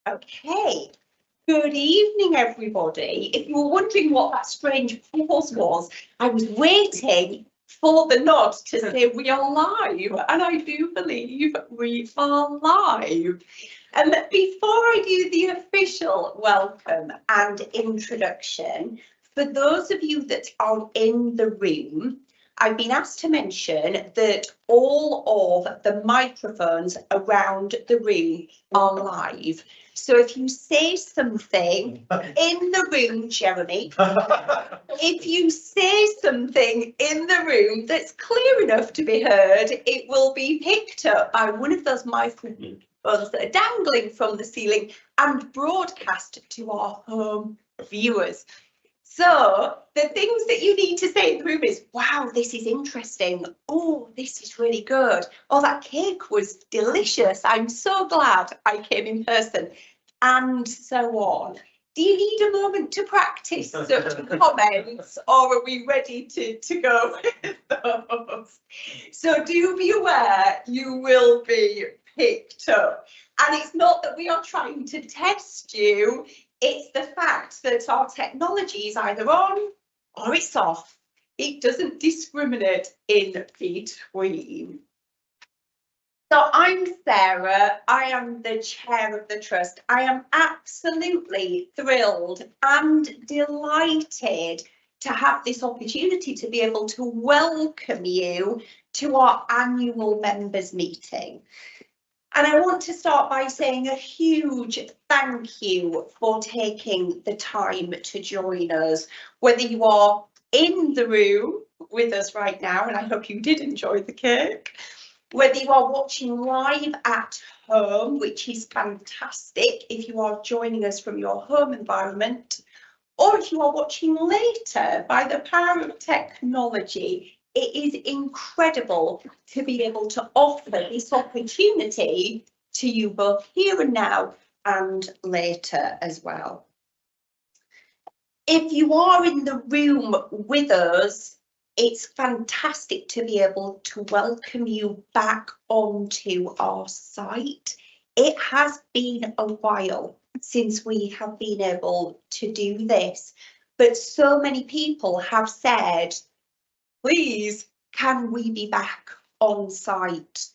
Okay, good evening, everybody. If you were wondering what that strange pause was, I was waiting for the nod to say we are live, and I do believe we are live. And before I do the official welcome and introduction, for those of you that are in the room, I've been asked to mention that all of the microphones around the room are live. So if you say something in the room, Jeremy, if you say something in the room that's clear enough to be heard, it will be picked up by one of those microphones that are dangling from the ceiling and broadcast to our home viewers. So the things that you need to say in the room is, wow, this is interesting. Oh, this is really good. Oh, that cake was delicious. I'm so glad I came in person, and so on. Do you need a moment to practice such comments, or are we ready to go with those? So do be aware you will be picked up. And it's not that we are trying to test you. It's the fact that our technology is either on or it's off. It doesn't discriminate in between. So I'm Sarah, I am the chair of the trust. I am absolutely thrilled and delighted to have this opportunity to be able to welcome you to our annual members meeting. And I want to start by saying a huge thank you for taking the time to join us, whether you are in the room with us right now, and I hope you did enjoy the cake, whether you are watching live at home, which is fantastic if you are joining us from your home environment, or if you are watching later by the power of technology. It is incredible to be able to offer this opportunity to you both here and now and later as well. If you are in the room with us, it's fantastic to be able to welcome you back onto our site. It has been a while since we have been able to do this, but so many people have said, please, can we be back on site?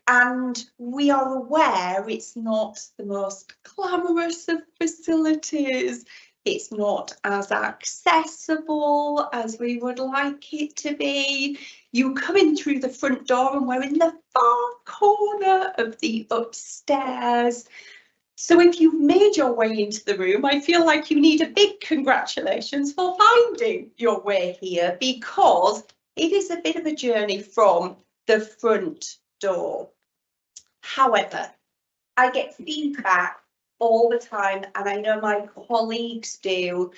And we are aware it's not the most glamorous of facilities. It's not as accessible as we would like it to be. You come in through the front door and we're in the far corner of the upstairs. So if you've made your way into the room, I feel like you need a big congratulations for finding your way here, because it is a bit of a journey from the front door. However, I get feedback all the time, and I know my colleagues do,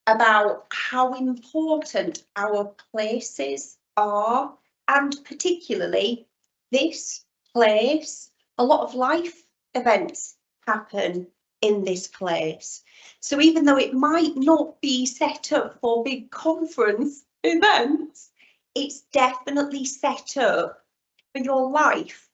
about how important our places are, and particularly this place. A lot of life events happen in this place. So even though it might not be set up for big conference events, it's definitely set up for your life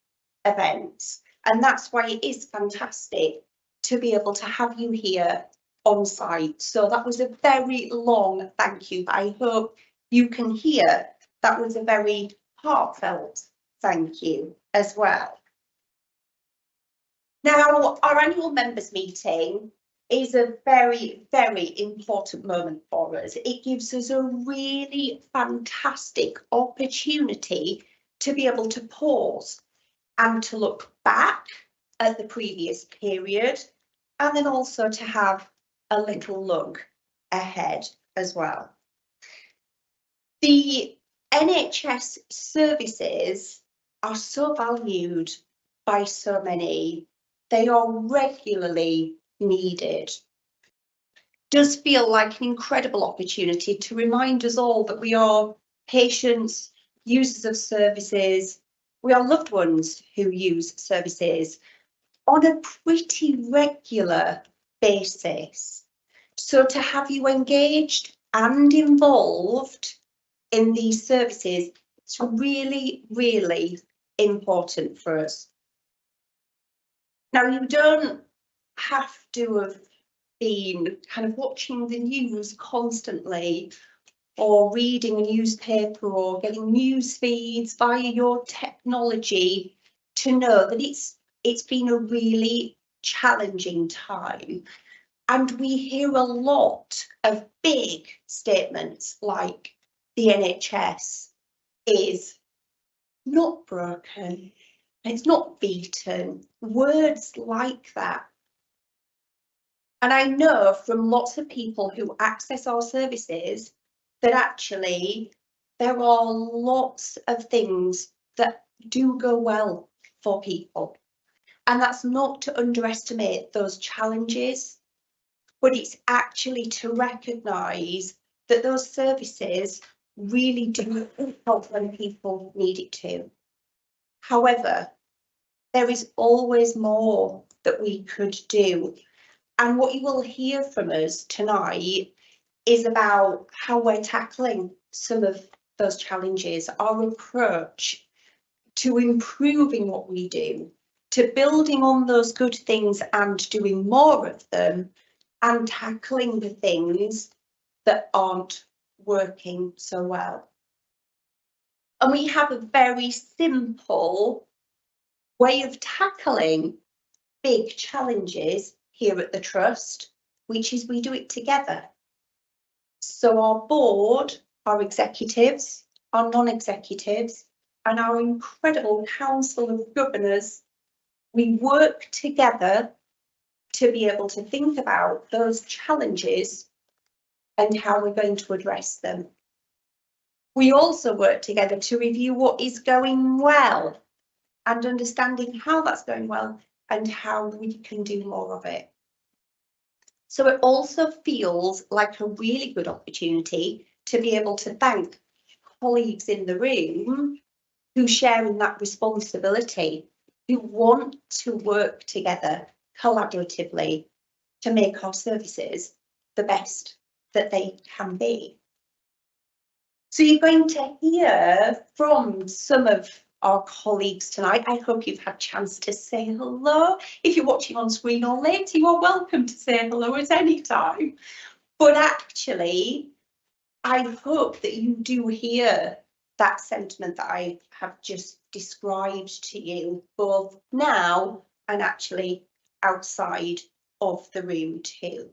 events. And that's why it is fantastic to be able to have you here on site. So that was a very long thank you, but I hope you can hear that was a very heartfelt thank you as well. Now, our annual members meeting is a very, very important moment for us. It gives us a really fantastic opportunity to be able to pause and to look back at the previous period, and then also to have a little look ahead as well. The NHS services are so valued by so many. They are regularly needed. Does feel like an incredible opportunity to remind us all that we are patients, users of services, we are loved ones who use services on a pretty regular basis. So to have you engaged and involved in these services, it's really, really important for us. Now, you don't have to have been kind of watching the news constantly or reading a newspaper or getting news feeds via your technology to know that it's been a really challenging time. And we hear a lot of big statements like the NHS is not broken, it's not beaten, words like that. And I know from lots of people who access our services that actually there are lots of things that do go well for people. And that's not to underestimate those challenges, but it's actually to recognise that those services really do help when people need it to. However, there is always more that we could do. And what you will hear from us tonight is about how we're tackling some of those challenges, our approach to improving what we do, to building on those good things and doing more of them, and tackling the things that aren't working so well. And we have a very simple way of tackling big challenges here at the Trust, which is we do it together. So our board, our executives, our non-executives, and our incredible Council of Governors, we work together to be able to think about those challenges and how we're going to address them. We also work together to review what is going well and understanding how that's going well and how we can do more of it. So it also feels like a really good opportunity to be able to thank colleagues in the room who share in that responsibility, who want to work together collaboratively to make our services the best that they can be. So you're going to hear from some of our colleagues tonight. I hope you've had a chance to say hello. If you're watching on screen or later, you are welcome to say hello at any time. But actually, I hope that you do hear that sentiment that I have just described to you, both now and actually outside of the room too.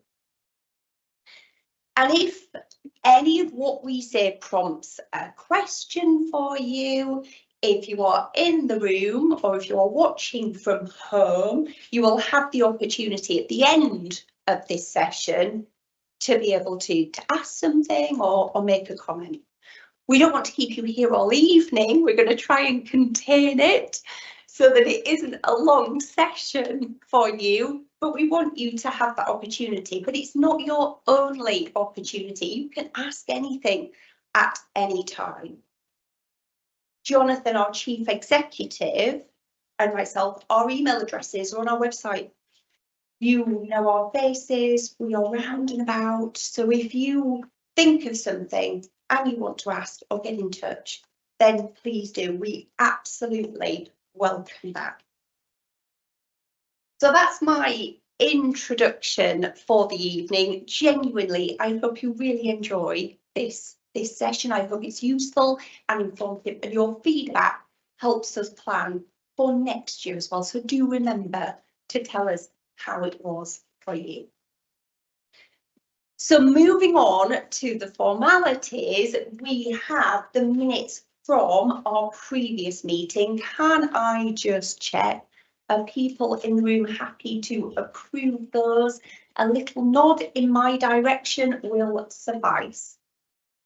And if any of what we say prompts a question for you, if you are in the room or if you are watching from home, you will have the opportunity at the end of this session to be able to ask something or make a comment. We don't want to keep you here all evening. We're going to try and contain it so that it isn't a long session for you, but we want you to have that opportunity. But it's not your only opportunity. You can ask anything at any time. Jonathan, our Chief Executive, and myself, our email addresses are on our website. You know our faces, we are round and about. So if you think of something and you want to ask or get in touch, then please do. We absolutely welcome that. So that's my introduction for the evening. Genuinely, I hope you really enjoy this session. I hope it's useful and informative, and your feedback helps us plan for next year as well. So do remember to tell us how it was for you. So moving on to the formalities, we have the minutes from our previous meeting. Can I just check? Are people in the room happy to approve those? A little nod in my direction will suffice.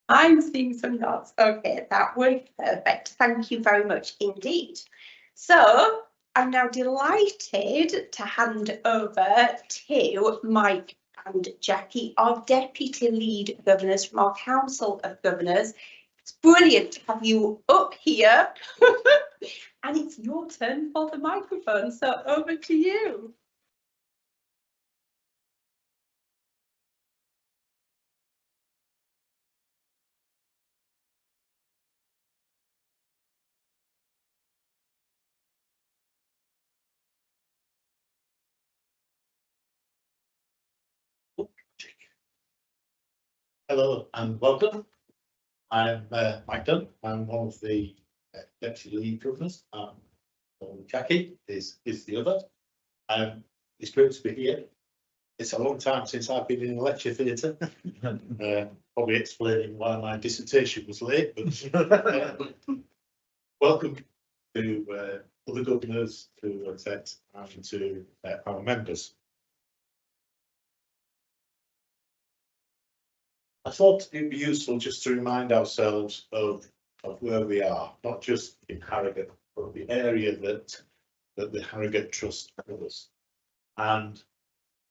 I'm seeing some nods. Okay, that was perfect. Thank you very much indeed. So I'm now delighted to hand over to Mike and Jackie, our Deputy Lead Governors from our Council of Governors. It's brilliant to have you up here and it's your turn for the microphone, so over to you. Hello and welcome. I'm Mike Dunn. I'm one of the deputy lead governors. Mckie is the other. It's great to be here. It's a long time since I've been in a lecture theatre. Probably explaining why my dissertation was late. But welcome to other governors, to execs, and to our members. I thought it'd be useful just to remind ourselves of where we are, not just in Harrogate, but the area that the Harrogate Trust covers. And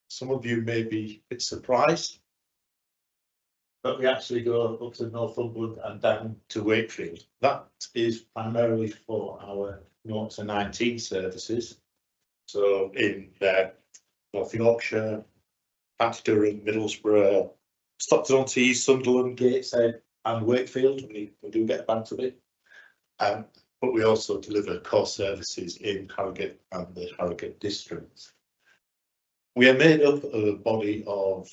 some of you may be a bit surprised, but we actually go up to Northumberland and down to Wakefield. That is primarily for our 0 to 19 services. So in North Yorkshire, County Durham, Middlesbrough, Stockton-on-Tees, Sunderland, Gateshead and Wakefield. We do get a bunch of it. But we also deliver core services in Harrogate and the Harrogate district. We are made up of a body of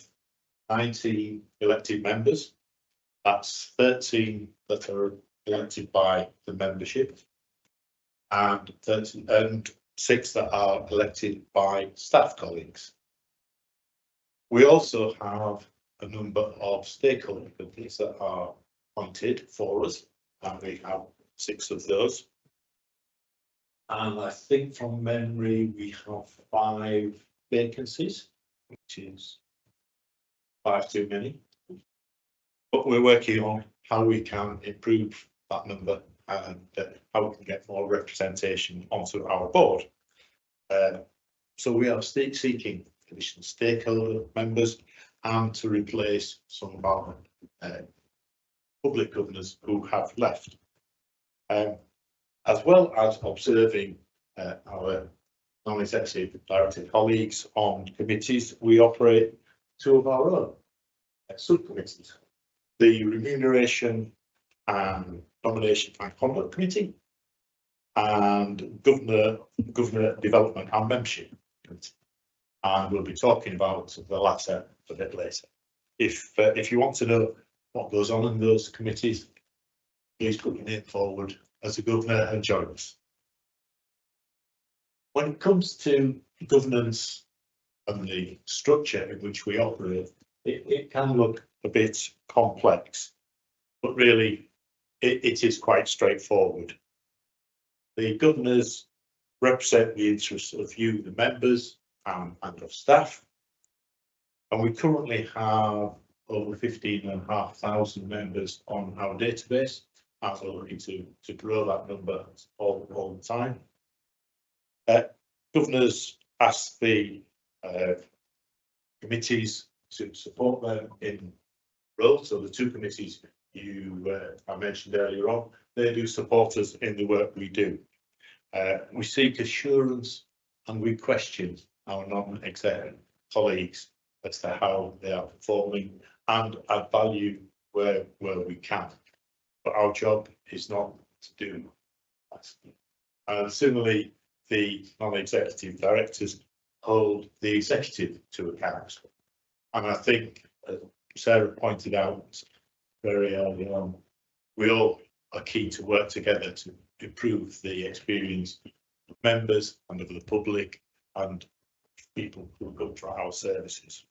19 elected members. That's 13 that are elected by the membership and 6 that are elected by staff colleagues. We also have a number of stakeholder committees that are appointed for us, and we have 6 of those. And I think from memory we have 5 vacancies, which is 5 too many. But we're working on how we can improve that number and how we can get more representation onto our board. So we are seeking additional stakeholder members and to replace some of our public governors who have left. As well as observing our non-executive director colleagues on committees, we operate 2 of our own subcommittees. The Remuneration and Nomination and Conduct Committee and Governor Development and Membership Committee. And we'll be talking about the latter a bit later. If you want to know what goes on in those committees, please put your name forward as a governor and join us. When it comes to governance and the structure in which we operate, it can look a bit complex, but really it is quite straightforward. The governors represent the interests of you, the members, and of staff. And we currently have over 15,500 members on our database, and we're looking to grow that number all the time. Governors ask the committees to support them in roles. So the 2 committees I mentioned earlier on, they do support us in the work we do. We seek assurance and we question our non-exec colleagues as to how they are performing and add value where we can. But our job is not to do that. And similarly, the non-executive directors hold the executive to account. And I think, as Sarah pointed out very early on, we all are keen to work together to improve the experience of members and of the public and people who go for our services.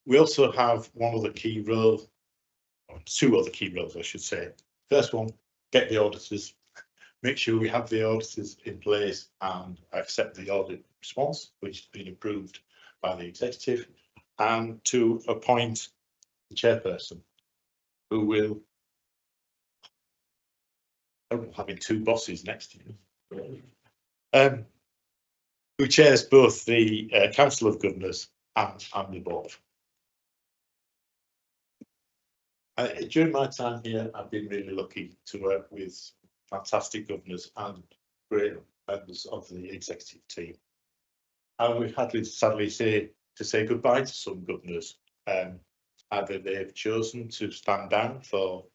We also have 2 other key roles, I should say. First one, get the auditors, make sure we have the auditors in place and accept the audit response, which has been approved by the executive, and to appoint the chairperson who will, having 2 bosses next to you, who chairs both the Council of Governors and the board. During my time here, I've been really lucky to work with fantastic governors and great members of the executive team. And we've had to sadly say goodbye to some governors. Either they've chosen to stand down for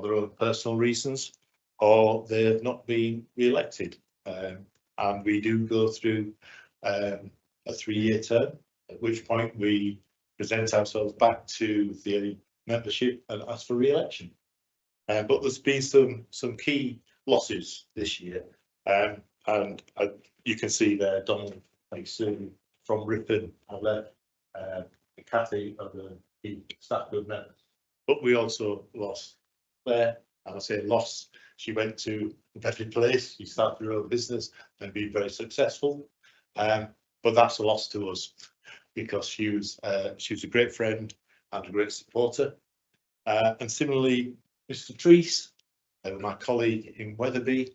their own personal reasons, or they've not been re-elected. And we do go through a 3-year term, at which point we present ourselves back to the membership and ask for re-election. But there's been some key losses this year, and you can see there Donald from Ripon and left, Kathy of the staff governor. But we also lost Claire, and I say lost. She went to a better place. She started her own business and been very successful. But that's a loss to us because she was a great friend and a great supporter. And similarly, Mr. Treese, my colleague in Wetherby.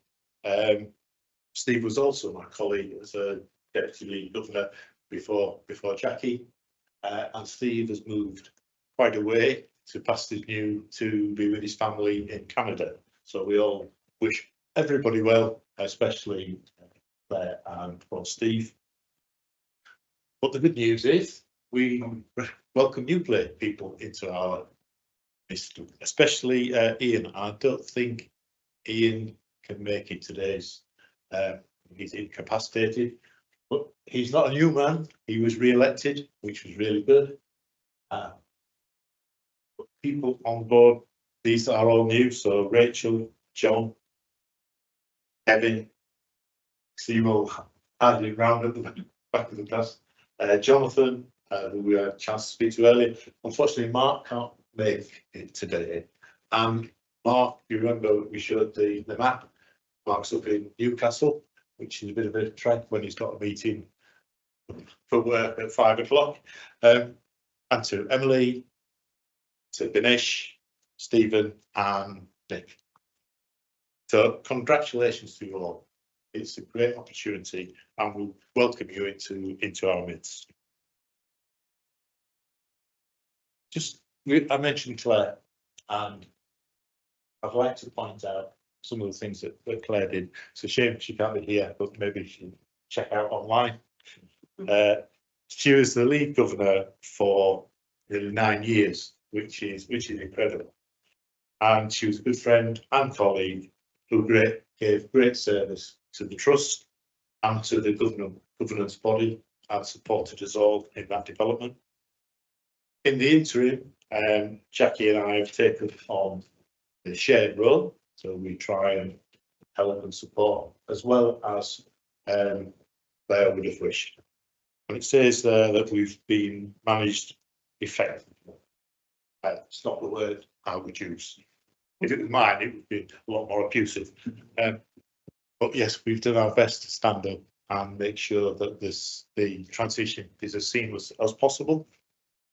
Steve was also my colleague as a deputy governor before Jackie, and Steve has moved quite away to Pastor's to be with his family in Canada. So we all wish everybody well, especially Claire and Steve. But the good news is we welcome new people into our list, especially Ian. I don't think Ian can make it today's. He's incapacitated, but he's not a new man. He was re-elected, which was really good. But people on board, these are all new. So Rachel, John, Kevin, see you all handing round at the back of the class. Jonathan, who we had a chance to speak to earlier. Unfortunately, Mark can't make it today. And Mark, you remember we showed the map. Mark's up in Newcastle, which is a bit of a trek when he's got a meeting for work at 5 o'clock. And to Emily, to Dinesh, Stephen and Nick. So congratulations to you all. It's a great opportunity and we'll welcome you into our midst. I mentioned Claire, and I'd like to point out some of the things that Claire did. It's a shame she can't be here, but maybe she can check out online. She was the lead governor for nearly 9 years, which is incredible. And she was a good friend and colleague who gave great service to the trust and to the governance body and supported us all in that development. In the interim, Jackie and I have taken on the shared role, so we try and help and support as well as Claire would have wished. And it says there that we've been managed effectively. It's not the word I would use. If it was mine, it would be a lot more abusive. But yes, we've done our best to stand up and make sure that the transition is as seamless as possible.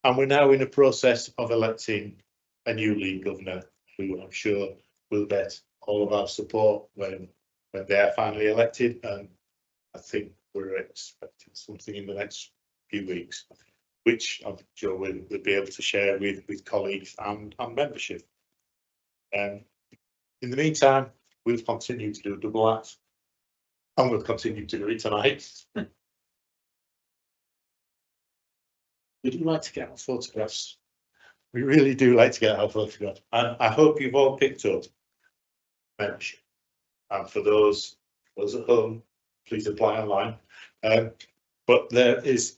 And we're now in a process of electing a new lead governor, who I'm sure will get all of our support when they are finally elected. And I think we're expecting something in the next few weeks, which I'm sure we'll be able to share with colleagues and membership. In the meantime, we'll continue to do a double act, and we'll continue to do it tonight. We do like to get our photographs. We really do like to get our photographs, and I hope you've all picked up membership. And for those at home, please apply online. But there is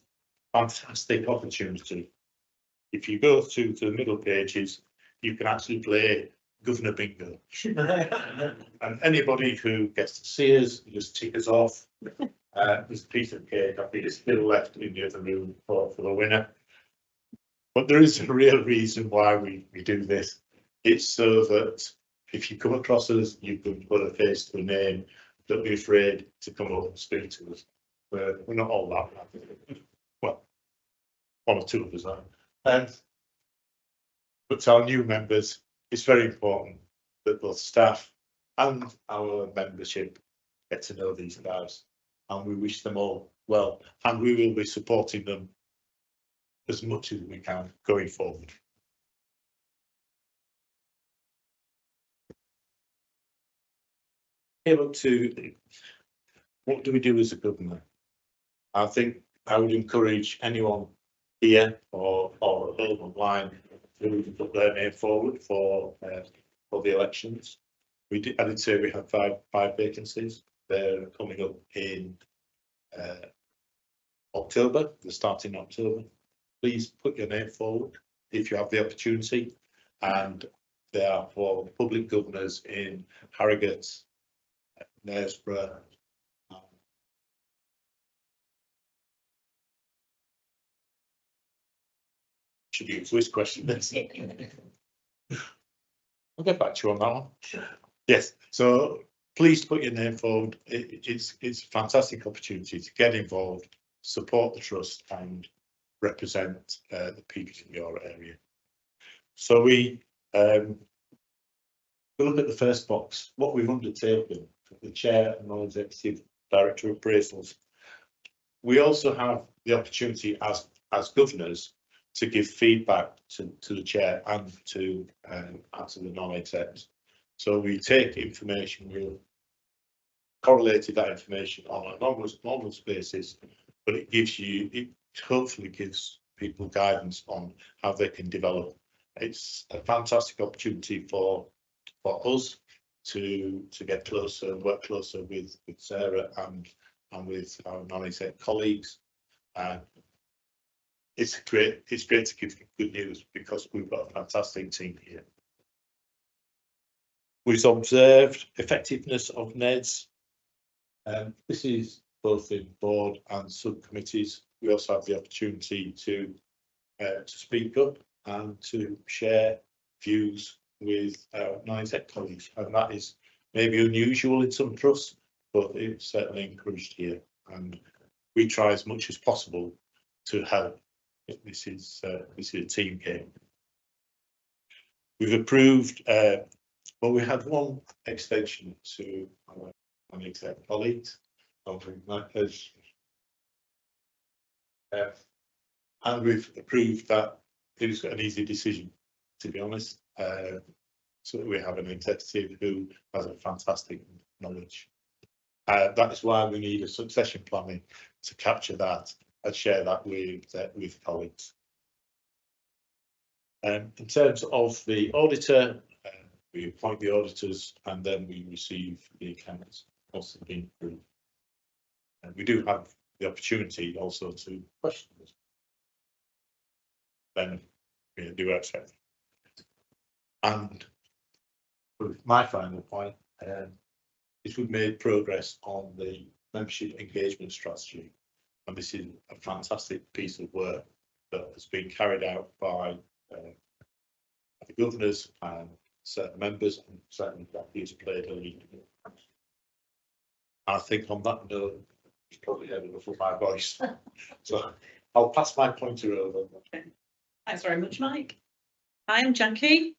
fantastic opportunity. If you go to the middle pages, you can actually play Governor Bingo. And anybody who gets to see us, just tick us off. There's a piece of cake, I think it's still left in the other room for the winner. But there is a real reason why we do this. It's so that if you come across us, you can put a face to a name. Don't be afraid to come up and speak to us. We're not all that. Well, one or two of us are. But to our new members, it's very important that both staff and our membership get to know these guys, and we wish them all well, and we will be supporting them as much as we can going forward. able to, what do we do as a governor? I think I would encourage anyone here or at home online to put their name forward for the elections. I did say we have five vacancies. They're coming up in October. They're starting in October. Please put your name forward if you have the opportunity, and they are for public governors in Harrogate, Knaresborough. Should be a quiz question. I'll get back to you on that one. Yes, so please put your name forward. It's a fantastic opportunity to get involved, support the trust, and represent the people in your area. So we look at the first box, what we've undertaken for the chair and non-executive director of appraisals. We also have the opportunity as governors to give feedback to the chair and to the non-execs. So we take information, we've correlated that information on an anonymous basis, but it hopefully gives people guidance on how they can develop. It's a fantastic opportunity for us to get closer and work closer with Sarah and with our non-exec colleagues. It's great to give good news because we've got a fantastic team here. We've observed effectiveness of NEDs. This is both in board and subcommittees. We also have the opportunity to speak up and to share views with our non-exec colleagues, and that is maybe unusual in some trusts, but it's certainly encouraged here, and we try as much as possible to help. This is a team game. We've approved, well, we had one extension to our non-exec colleagues, and we've approved that. It was an easy decision, to be honest. So we have an executive who has a fantastic knowledge. That is why we need a succession planning to capture that and share that with colleagues. In terms of the auditor, we appoint the auditors and then we receive the accounts also being approved. And we do have the opportunity also to question this. Then we do accept. And my final point is we've made progress on the membership engagement strategy, and this is a fantastic piece of work that has been carried out by the governors and certain members, and certainly that he's played a lead. I think on that note, it's probably heard enough of my voice, so I'll pass my pointer over. Okay. Thanks very much, Mike. Hi, I'm Jackie.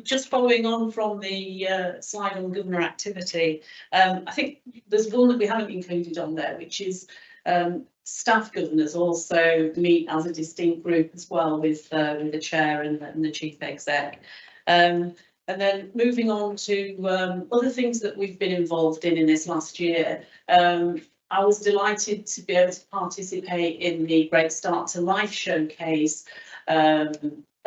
Just following on from the slide on governor activity, I think there's one that we haven't included on there, which is staff governors also meet as a distinct group as well with the chair and the chief exec. And then moving on to other things that we've been involved in this last year. I was delighted to be able to participate in the Great Start to Life showcase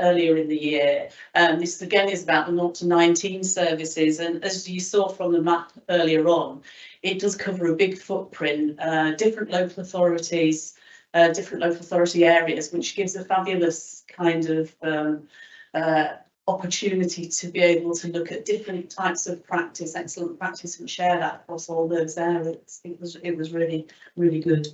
earlier in the year. This again is about the 0 to 19 services, and as you saw from the map earlier on, it does cover a big footprint, different local authorities, different local authority areas, which gives a fabulous kind of opportunity to be able to look at different types of practice, excellent practice, and share that across all those areas. It was really, really good.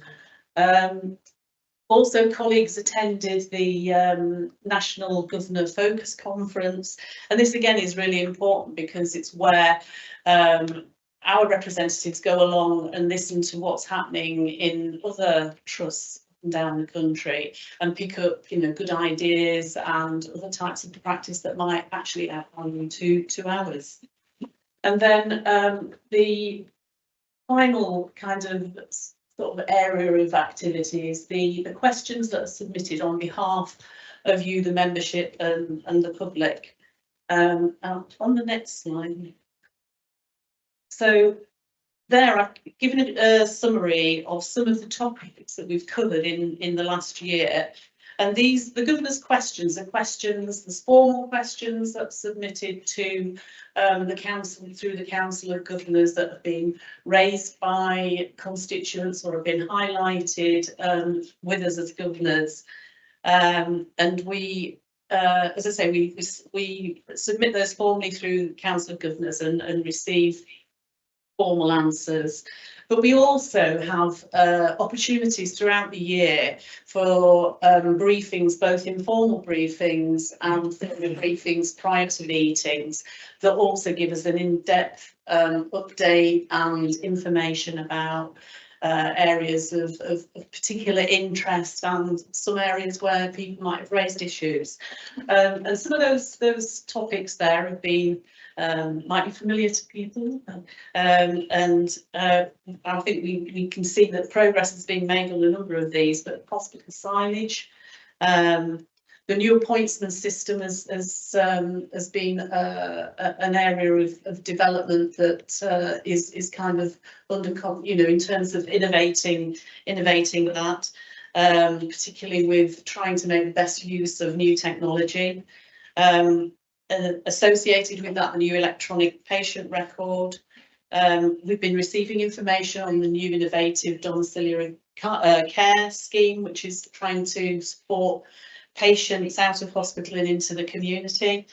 Also, colleagues attended the National Governor Focus Conference, and this again is really important because it's where our representatives go along and listen to what's happening in other trusts down the country and pick up, good ideas and other types of practice that might actually add value to ours. And then the final kind of sort of area of activities, the questions that are submitted on behalf of you, the membership and the public. On the next slide. So there, I've given a summary of some of the topics that we've covered in the last year. And these, the governor's questions are questions, there's formal questions that are submitted to the council through the Council of Governors that have been raised by constituents or have been highlighted with us as governors. And we, as I say, we submit those formally through the Council of Governors and receive formal answers. But we also have opportunities throughout the year for briefings, both informal briefings and briefings prior to meetings, that also give us an in-depth update and information about areas of particular interest and some areas where people might have raised issues. And some of those topics there have been might be familiar to people, and I think we can see that progress has been made on a number of these, but hospital signage, the new appointment system has been an area of development that is kind of under, in terms of innovating that, particularly with trying to make the best use of new technology. Associated with that, the new electronic patient record. We've been receiving information on the new innovative domiciliary care scheme, which is trying to support patients out of hospital and into the community.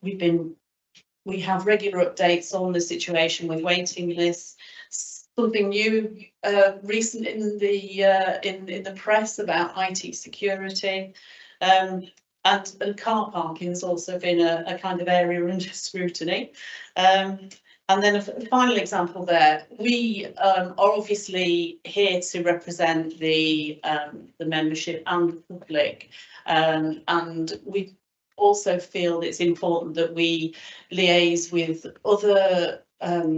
We have regular updates on the situation with waiting lists. Something new recent in the press about IT security. And car parking has also been a kind of area under scrutiny. And then a final example there, we are obviously here to represent the membership and the public, and we also feel it's important that we liaise with other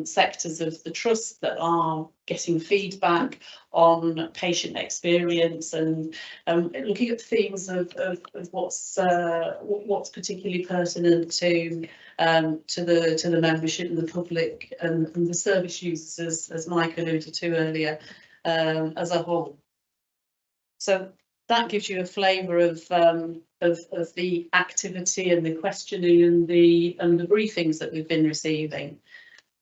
sectors of the trust that are getting feedback on patient experience and looking at themes of what's particularly pertinent to the membership and the public and the service users, as Mike alluded to earlier, as a whole. So that gives you a flavour of the activity and the questioning and the briefings that we've been receiving.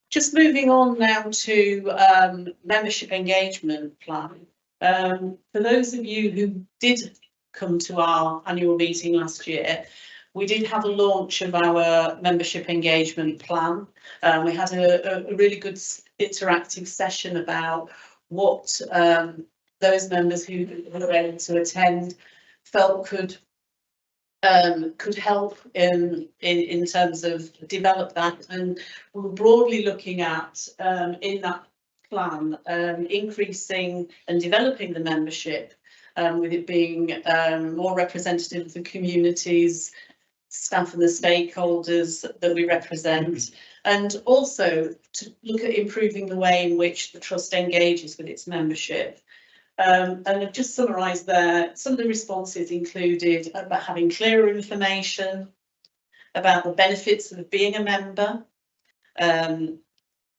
Just moving on now to membership engagement plan. For those of you who did come to our annual meeting last year, we did have a launch of our membership engagement plan. We had a really good interactive session about what those members who were able to attend felt could help in terms of develop that, and we're broadly looking at in that plan increasing and developing the membership, with it being more representative of the communities, staff and the stakeholders that we represent, and also to look at improving the way in which the trust engages with its membership. And I've just summarised there, some of the responses included about having clearer information about the benefits of being a member,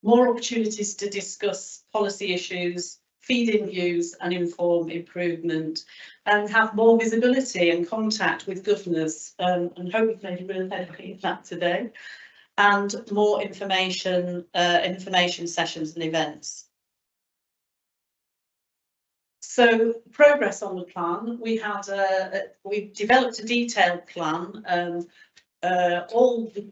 more opportunities to discuss policy issues, feed in views and inform improvement, and have more visibility and contact with governors, and hope we've made a real headway in that today, and more information sessions and events. So progress on the plan, we developed a detailed plan. All the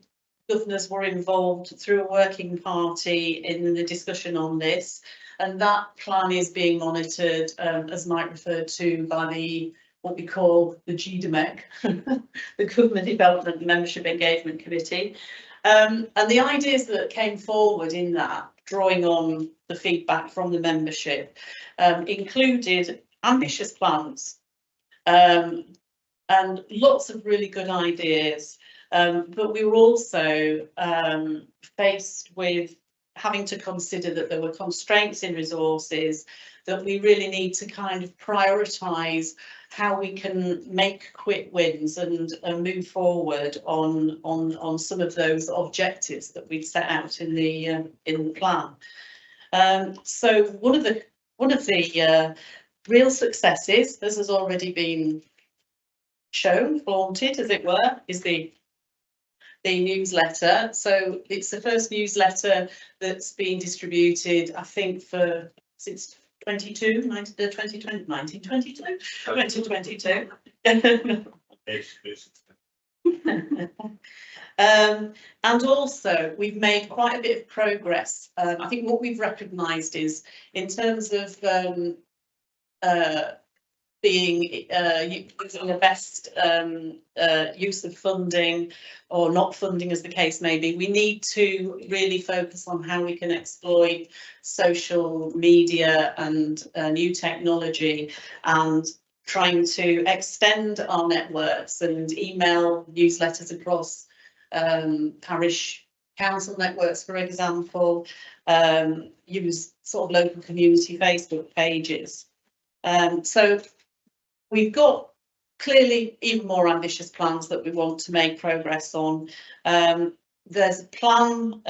governors were involved through a working party in the discussion on this, and that plan is being monitored, as Mike referred to, by what we call the GDMEC, the Government Development and Membership Engagement Committee. And the ideas that came forward in that, drawing on the feedback from the membership, included ambitious plans and lots of really good ideas, but we were also faced with having to consider that there were constraints in resources, that we really need to kind of prioritise how we can make quick wins and move forward on some of those objectives that we've set out in the plan. So one of the real successes, this has already been shown, flaunted as it were, is the newsletter. So it's the first newsletter that's been distributed, I think, since 2022. And also we've made quite a bit of progress. I think what we've recognised is, in terms of being using the best use of funding or not funding, as the case may be, we need to really focus on how we can exploit social media and new technology, and trying to extend our networks and email newsletters across parish council networks, for example, use sort of local community Facebook pages. So we've got clearly even more ambitious plans that we want to make progress on. There's a plan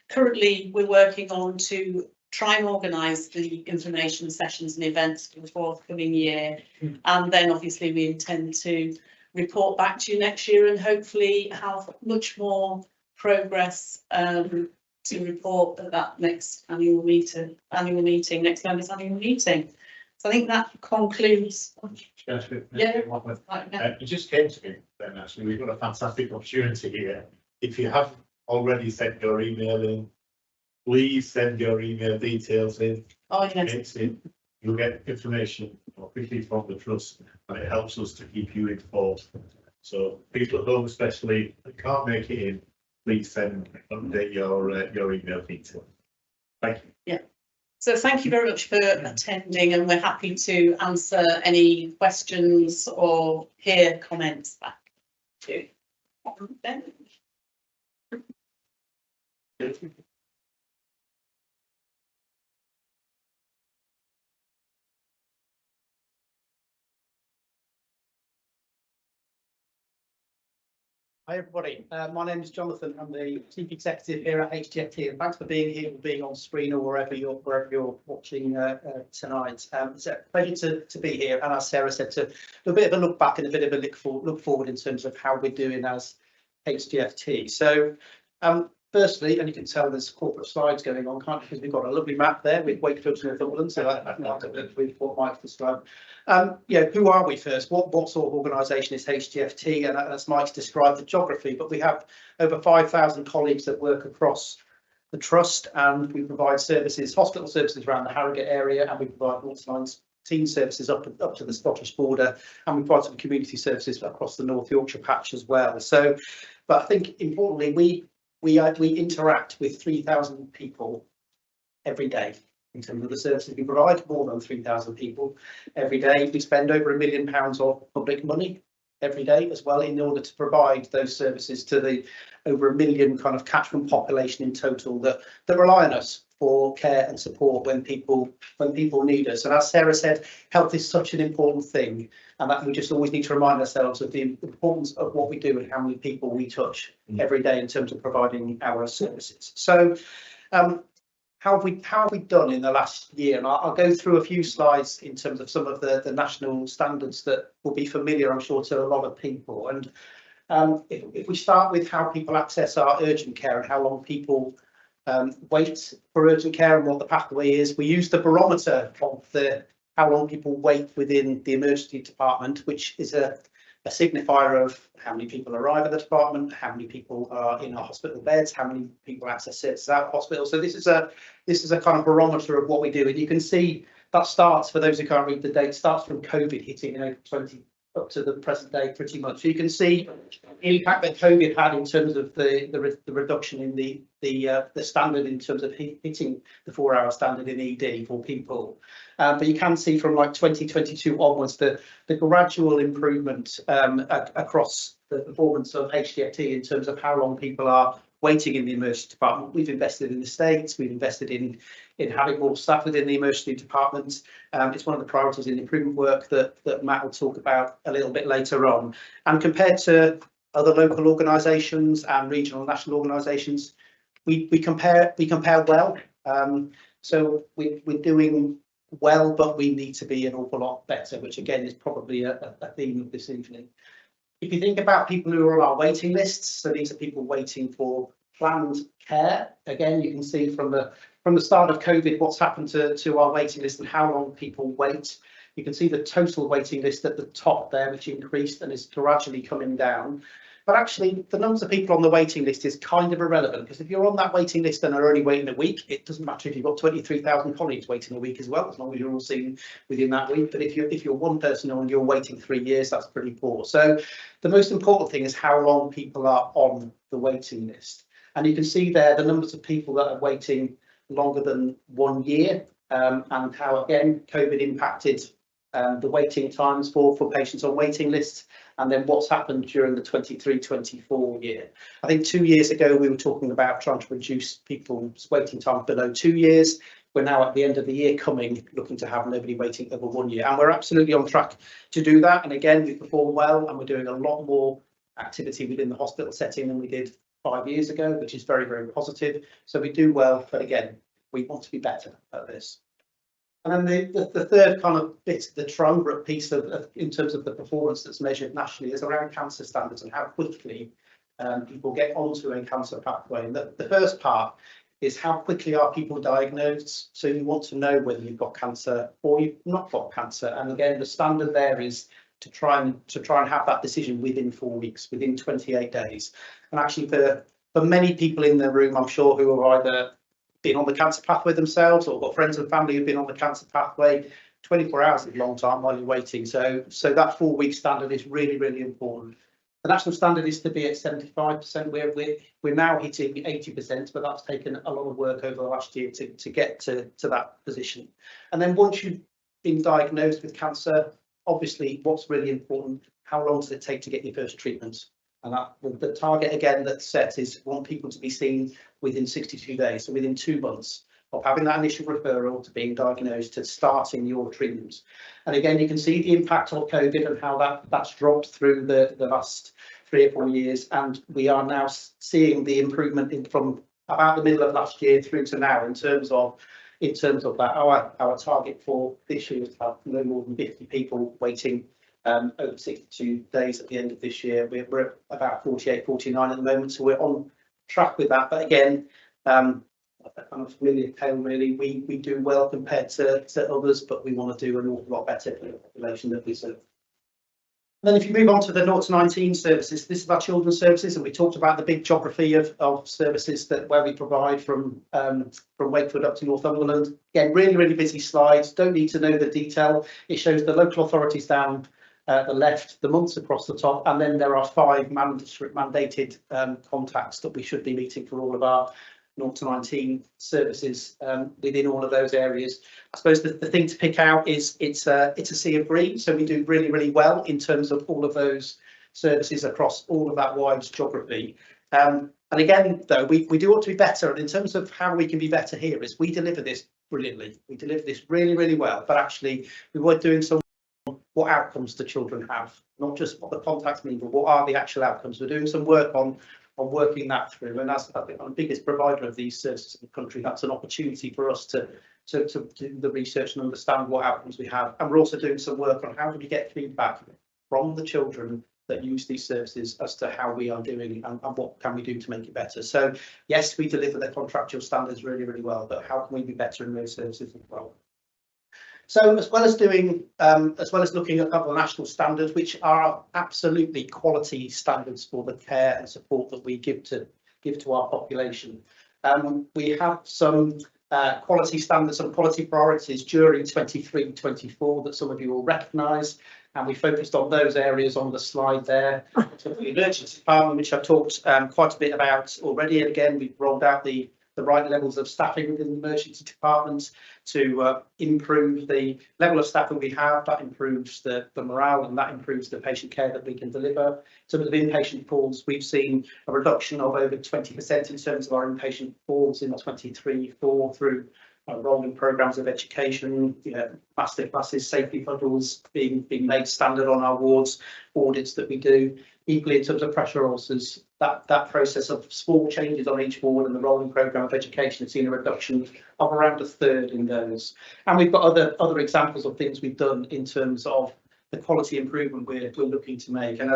currently we're working on to try and organise the information sessions and events for the forthcoming year. And then obviously we intend to report back to you next year and hopefully have much more progress to report at that next annual meeting, next members' annual meeting. So I think that concludes. It just came to me then, actually, we've got a fantastic opportunity here. If you have already sent your email in, please send your email details in. Oh, yes. You'll get information more quickly from the trust, and it helps us to keep you informed. So people at home especially that can't make it in, please update your email details. Thank you. Yeah. So thank you very much for attending, and we're happy to answer any questions or hear comments back to Ben. Hi everybody, my name is Jonathan. I'm the Chief Executive here at HDFT, and thanks for being here or being on screen or wherever you're watching tonight. It's a pleasure to be here, and as Sarah said, to do a bit of a look back and a bit of a look forward in terms of how we're doing as HDFT. So firstly, and you can tell there's corporate slides going on, can't you? Because we've got a lovely map there with Wakefield to Northumberland, so that's with what Mike's described. Yeah, who are we first? What sort of organisation is HDFT? And as Mike's described, the geography, but we have over 5,000 colleagues that work across the trust, and we provide services, hospital services around the Harrogate area, and we provide team services up to the Scottish border, and we provide some community services across the North Yorkshire patch as well. So, but I think importantly, we interact with 3,000 people every day. In terms of the services we provide, more than 3,000 people every day. We spend over £1 million of public money every day as well in order to provide those services to the over 1 million kind of catchment population in total that rely on us for care and support when people need us. And as Sarah said, health is such an important thing, and that we just always need to remind ourselves of the importance of what we do and how many people we touch every day in terms of providing our services. So how have we done in the last year? And I'll go through a few slides in terms of some of the national standards that will be familiar, I'm sure, to a lot of people. And if we start with how people access our urgent care and how long people wait for urgent care and what the pathway is, we use the barometer of how long people wait within the emergency department, which is a signifier of how many people arrive at the department, how many people are in our hospital beds, how many people access services out of hospital. So this is a kind of barometer of what we do, and you can see that starts, for those who can't read the date, starts from COVID hitting in April 20 up to the present day pretty much. So you can see the impact that COVID had in terms of the reduction in the standard in terms of hitting the 4-hour standard in ED for people. But you can see from like 2022 onwards the gradual improvement across the performance of HDFT in terms of how long people are waiting in the emergency department. We've invested in the estates, we've invested in having more staff within the emergency department. It's one of the priorities in improvement work that Matt will talk about a little bit later on. And compared to other local organisations and regional and national organisations, we compare well. So we're doing well, but we need to be an awful lot better, which again is probably a theme of this evening. If you think about people who are on our waiting lists, so these are people waiting for planned care. Again, you can see from the start of COVID what's happened to our waiting list and how long people wait. You can see the total waiting list at the top there, which increased and is gradually coming down. But actually, the numbers of people on the waiting list is kind of irrelevant, because if you're on that waiting list and are only waiting a week, it doesn't matter if you've got 23,000 colleagues waiting a week as well, as long as you're all seen within that week. But if you're one person and you're waiting 3 years, that's pretty poor. So the most important thing is how long people are on the waiting list. And you can see there the numbers of people that are waiting longer than 1 year, and how, again, COVID impacted the waiting times for patients on waiting lists, and then what's happened during the 23-24 year. I think 2 years ago we were talking about trying to reduce people's waiting time below 2 years. We're now at the end of the year looking to have nobody waiting over 1 year, and we're absolutely on track to do that. And again, we perform well, and we're doing a lot more activity within the hospital setting than we did 5 years ago, which is very, very positive. So we do well, but again, we want to be better at this. And then the third kind of bit, the triumvirate piece of in terms of the performance that's measured nationally, is around cancer standards and how quickly people get onto a cancer pathway. And the first part is how quickly are people diagnosed. So you want to know whether you've got cancer or you've not got cancer. And again, the standard there is to try and have that decision within 4 weeks, within 28 days. And actually, for many people in the room, I'm sure, who are either been on the cancer pathway themselves or got friends and family who've been on the cancer pathway, 24 hours is a long time while you're waiting. So that 4 week standard is really, really important. The national standard is to be at 75%. We're now hitting 80%, but that's taken a lot of work over the last year to get to that position. And then once you've been diagnosed with cancer, obviously what's really important, how long does it take to get your first treatment? And the target again that's set is want people to be seen within 62 days, so within 2 months of having that initial referral to being diagnosed to starting your treatment. And again, you can see the impact of COVID and how that's dropped through the last 3 or 4 years, and we are now seeing the improvement from about the middle of last year through to now in terms of that. Our target for this year is to have no more than 50 people waiting over 62 days at the end of this year. We're at about 48, 49 at the moment, so we're on track with that. But again, I'm familiar tale really. We do well compared to others, but we want to do an awful lot better for the population that we serve. And then if you move on to the 0 to 19 services, this is our children's services, and we talked about the big geography of services where we provide from Wakefield up to Northumberland. Again, really, really busy slides. Don't need to know the detail. It shows the local authorities down the left, the months across the top, and then there are 5 mandated contacts that we should be meeting for all of our 0 to 19 services within all of those areas. I suppose the thing to pick out is it's a sea of green, so we do really, really well in terms of all of those services across all of that wide geography. And again, though, we do want to be better, and in terms of how we can be better here is we deliver this brilliantly. We deliver this really, really well, but actually we were doing some what outcomes the children have, not just what the contacts mean, but what are the actual outcomes. We're doing some work on working that through, and as I think I'm the biggest provider of these services in the country, that's an opportunity for us to do the research and understand what outcomes we have. And we're also doing some work on how do we get feedback from the children that use these services as to how we are doing and what can we do to make it better. So yes, we deliver the contractual standards really, really well, but how can we be better in those services as well? So as well as looking at other national standards, which are absolutely quality standards for the care and support that we give to our population, we have some quality standards and quality priorities during 23-24 that some of you will recognise, and we focused on those areas on the slide there. So the emergency department, which I've talked quite a bit about already, and again we've rolled out the the right levels of staffing within the emergency department to improve the level of staffing we have. That improves the morale and that improves the patient care that we can deliver. In terms of inpatient falls, we've seen a reduction of over 20% in terms of our inpatient falls in 23-4 through rolling programmes of education, master classes, safety huddles being made standard on our wards, audits that we do. Equally, in terms of pressure ulcers, that process of small changes on each ward and the rolling programme of education has seen a reduction of around a third in those. And we've got other examples of things we've done in terms of the quality improvement we're looking to make. And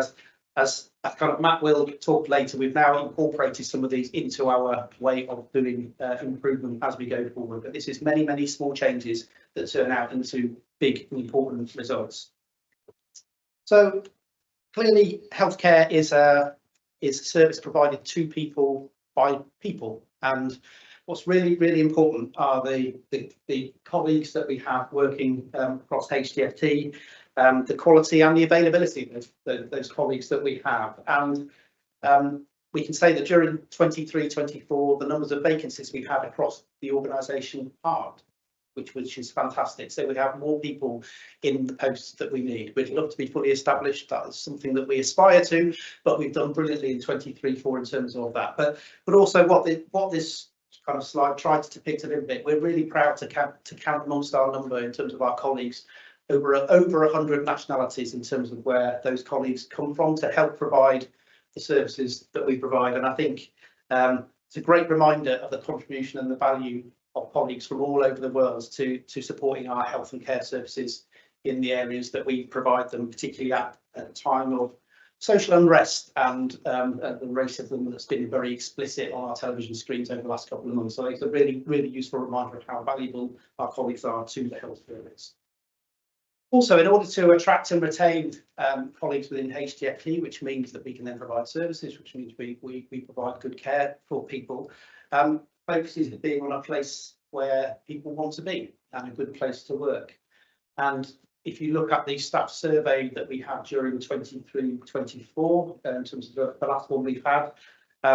as kind of Matt will talk later, we've now incorporated some of these into our way of doing improvement as we go forward. But this is many small changes that turn out into big important results. So clearly, healthcare is a service provided to people by people, and what's really important are the colleagues that we have working across HDFT. The quality and the availability of those colleagues that we have. And we can say that during 23-24, the numbers of vacancies we've had across the organisation halved, which is fantastic. So we have more people in the posts that we need. We'd love to be fully established. That is something that we aspire to, but we've done brilliantly in 23-4 in terms of that. But also what this kind of slide tried to depict a little bit, we're really proud to count amongst our number in terms of our colleagues over 100 nationalities in terms of where those colleagues come from to help provide the services that we provide. And I think it's a great reminder of the contribution and the value of colleagues from all over the world to supporting our health and care services in the areas that we provide them, particularly at a time of social unrest and the racism that's been very explicit on our television screens over the last couple of months. So it's a really useful reminder of how valuable our colleagues are to the health service. Also, in order to attract and retain colleagues within HDFT, which means that we can then provide services, which means we provide good care for people, focuses on being on a place where people want to be and a good place to work. And if you look at the staff survey that we had during 23-24, in terms of the last one we've had,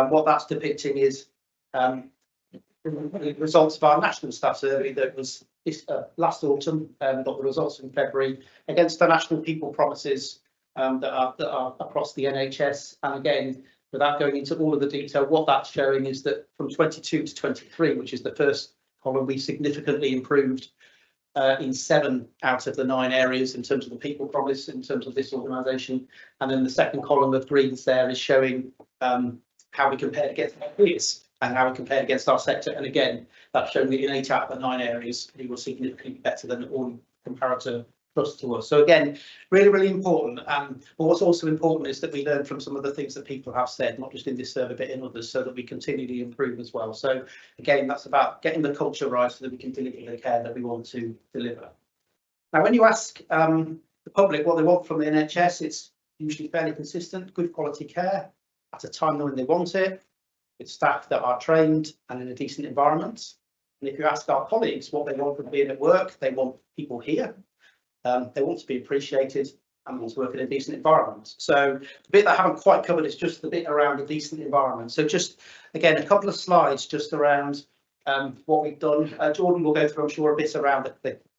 what that's depicting is the results of our national staff survey that was last autumn, got the results in February, against the national people promises that are across the NHS. And again, without going into all of the detail, what that's showing is that from 22 to 23, which is the first column, we significantly improved in 7 out of the 9 areas in terms of the people promise in terms of this organisation. And then the second column of greens there is showing how we compared against our peers and how we compared against our sector. And again, that's showing that in 8 out of the 9 areas, we were significantly better than all comparator plus to us. So again, really important. But what's also important is that we learn from some of the things that people have said, not just in this survey, but in others, so that we continually improve as well. So again, that's about getting the culture right so that we can deliver the care that we want to deliver. Now, when you ask the public what they want from the NHS, it's usually fairly consistent, good quality care at a time when they want it, with staff that are trained and in a decent environment. And if you ask our colleagues what they want from being at work, they want people here. They want to be appreciated and want to work in a decent environment. So the bit that I haven't quite covered is just the bit around a decent environment. So just, again, a couple of slides just around what we've done. Jordan will go through, I'm sure, a bit around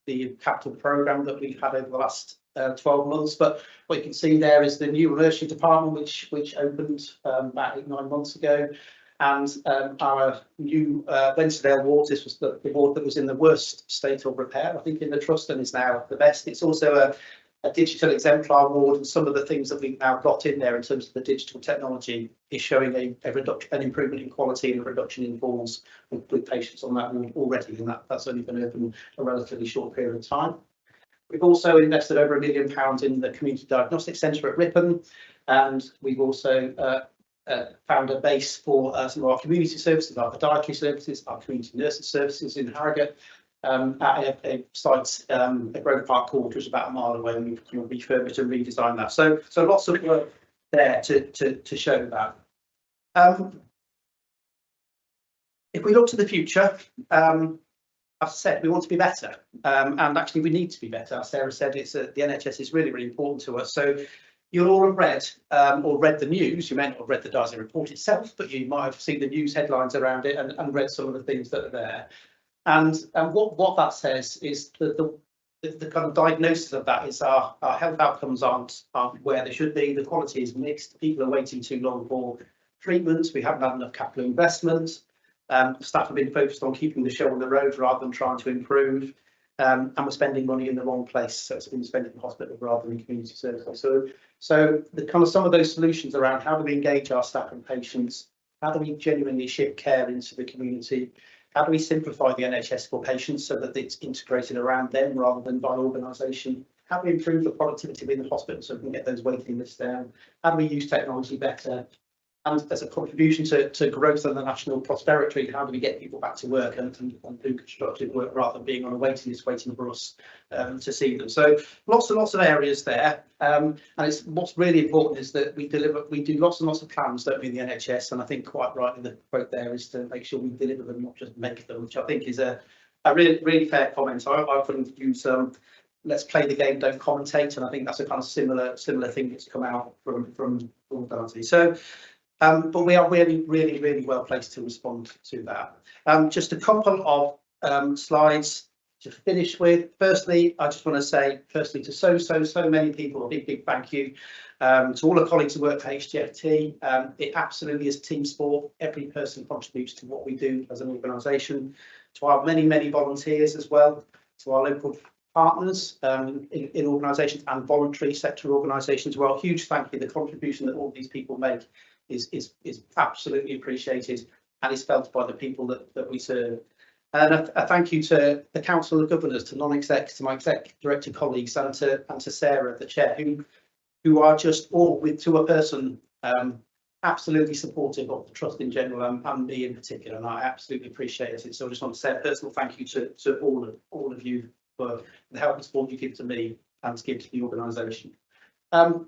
the capital programme that we've had over the last 12 months. But what you can see there is the new emergency department, which opened about 8-9 months ago. And our new Wensleydale ward, this was the ward that was in the worst state of repair, I think, in the trust, and is now the best. It's also a digital exemplar ward, and some of the things that we've now got in there in terms of the digital technology is showing a reduction, an improvement in quality and a reduction in falls with patients on that ward already, and that's only been open a relatively short period of time. We've also invested over £1 million in the Community Diagnostic Centre at Ripon, and we've also found a base for some of our community services, our podiatry services, our community nurses services in Harrogate, at a site at Grove Park Coulter, is about a mile away, and we've kind of refurbished and redesigned that. So lots of work there to show that. If we look to the future, as I said, we want to be better, and actually we need to be better. As Sarah said, the NHS is really important to us. So You'll all have read or read the news. You may not have read the Darcy report itself, but you might have seen the news headlines around it and read some of the things that are there. And what that says is that the kind of diagnosis of that is our health outcomes aren't where they should be. The quality is mixed. People are waiting too long for treatments. We haven't had enough capital investment. Staff have been focused on keeping the show on the road rather than trying to improve. And we're spending money in the wrong place. So it's been spent in hospital rather than in community services. So the kind of some of those solutions around how do we engage our staff and patients? How do we genuinely shift care into the community? How do we simplify the NHS for patients so that it's integrated around them rather than by organisation? How do we improve the productivity within the hospital so we can get those waiting lists down? How do we use technology better? And as a contribution to growth and the national prosperity, how do we get people back to work and do constructive work rather than being on a waiting list waiting for us to see them? So lots and lots of areas there. And it's what's really important is that we do lots and lots of plans, don't we, in the NHS? And I think quite rightly the quote there is to make sure we deliver them, not just make them, which I think is a really fair comment. I couldn't use let's play the game, don't commentate, and I think that's a kind of similar thing that's come out from Darcy. So. But we are really well placed to respond to that. Just a couple of slides to finish with. Firstly, I just want to say to so many people, a big thank you to all the colleagues who work for HDFT. It absolutely is team sport. Every person contributes to what we do as an organisation. To our many volunteers as well. To our local partners in organisations and voluntary sector organisations. Well, huge thank you. The contribution that all these people make is absolutely appreciated and is felt by the people that we serve. And a thank you to the Council of Governors, to non-exec, to my exec director colleagues, and to Sarah, the chair, who are just all to a person absolutely supportive of the trust in general and me in particular, and I absolutely appreciate it. So I just want to say a personal thank you to all of you for the help and support you give to me and to give to the organisation. And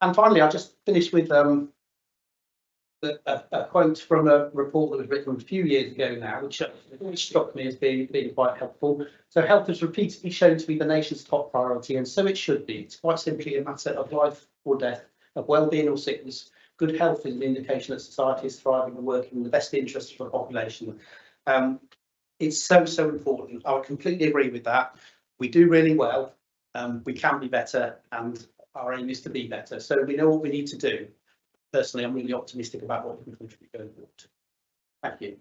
finally, I'll just finish with a quote from a report that was written a few years ago now, which struck me as being quite helpful. So health has repeatedly shown to be the nation's top priority, and so it should be. It's quite simply a matter of life or death, of well-being or sickness. Good health is an indication that society is thriving and working in the best interests of the population. It's so important. I would completely agree with that. We do really well. We can be better, and our aim is to be better. So we know what we need to do. Personally, I'm really optimistic about what we can contribute going forward. Thank you.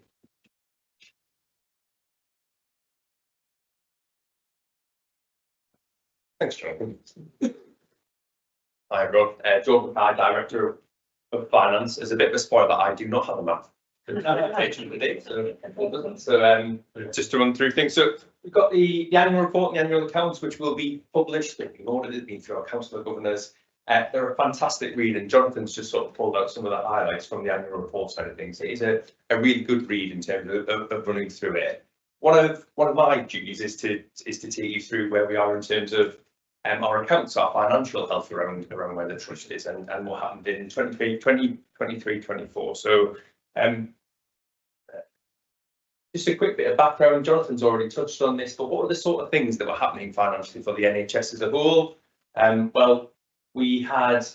Thanks, Jonathan. Hi, everyone. Jordan Pye, Director of Finance. As a bit of a spoiler, I do not have a math presentation today, so just to run through things. So we've got the annual report and the annual accounts, which will be published. They've been audited, been through our Council of Governors. They're a fantastic read, and Jonathan's just sort of pulled out some of the highlights from the annual report side of things. It is a really good read in terms of running through it. One of my duties is to take you through where we are in terms of our accounts, our financial health around where the trust is, and what happened in 2023-24. So just a quick bit of background. Jonathan's already touched on this, but what are the sort of things that were happening financially for the NHS as a whole? Well, we had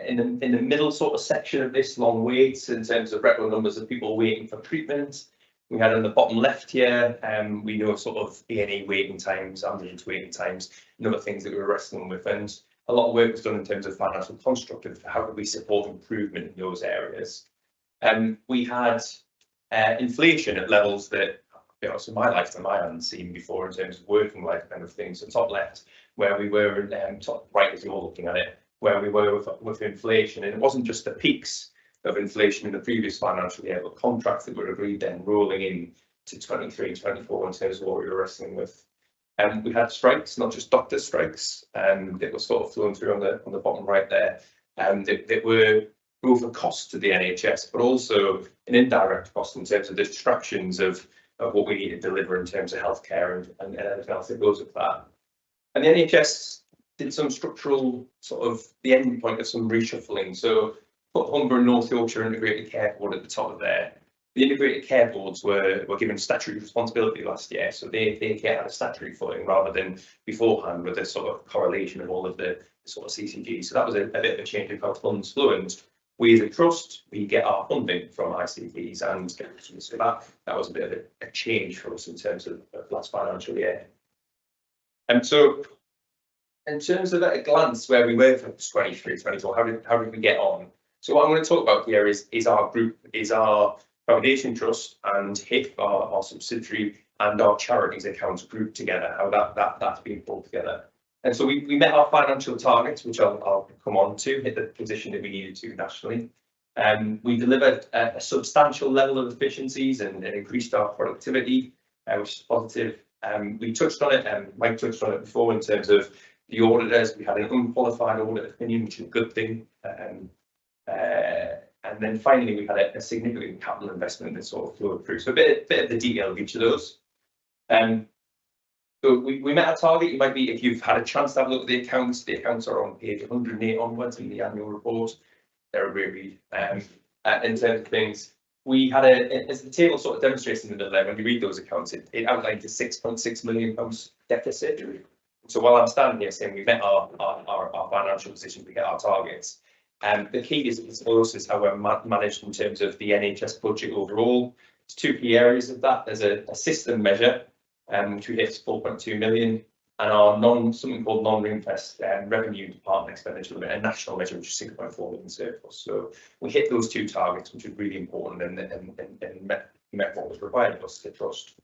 in the middle sort of section of this, long waits in terms of record numbers of people waiting for treatment. We had on the bottom left here, we know sort of A&E waiting times, ambulance waiting times, and other things that we were wrestling with. And a lot of work was done in terms of financial construct of how could we support improvement in those areas. We had inflation at levels that, you know, in my lifetime I hadn't seen before in terms of working life kind of things. So top left, where we were, top right as you're looking at it, where we were with inflation. And it wasn't just the peaks of inflation in the previous financial year, but contracts that were agreed then rolling in to 23-24 in terms of what we were wrestling with. We had strikes, not just doctor strikes, that were sort of flowing through on the bottom right there, that were both a cost to the NHS, but also an indirect cost in terms of the distractions of what we need to deliver in terms of healthcare and everything else that goes with that. And the NHS did some structural sort of the end point of some reshuffling. So put Humber and North Yorkshire Integrated Care Board at the top of there. The integrated care boards were given statutory responsibility last year, so they had a statutory footing rather than beforehand with a sort of correlation of all of the sort of CCG. So that was a bit of a change of how funds flow, and we as a trust, we get our funding from ICBs, and so that was a bit of a change for us in terms of last financial year. And so in terms of at a glance where we were for 23-24, how did we get on? So what I'm going to talk about here is our foundation trust and HIP, our subsidiary, and our charities accounts grouped together, how that's been pulled together. And so we met our financial targets, which I'll come on to, hit the position that we needed to nationally. We delivered a substantial level of efficiencies and increased our productivity, which is positive. We touched on it, Mike touched on it before in terms of the auditors. We had an unqualified audit opinion, which is a good thing. And then finally, we had a significant capital investment that sort of flowed through. So a bit of the detail of each of those. So we met our target. You might be, if you've had a chance to have a look at the accounts are on page 108 onwards in the annual report. They're really, in terms of things, we had as the table sort of demonstrates in the middle there, when you read those accounts, it outlined a £6.6 million deficit. So while I'm standing here saying we met our financial position, we hit our targets, the key is also how we're managed in terms of the NHS budget overall. There's two key areas of that. There's a system measure, which we hit 4.2 million, and our something called non-ring-fest revenue department expenditure limit, a national measure, which is 6.4 million surplus. So we hit those two targets, which is really important, and met what was required of us to trust.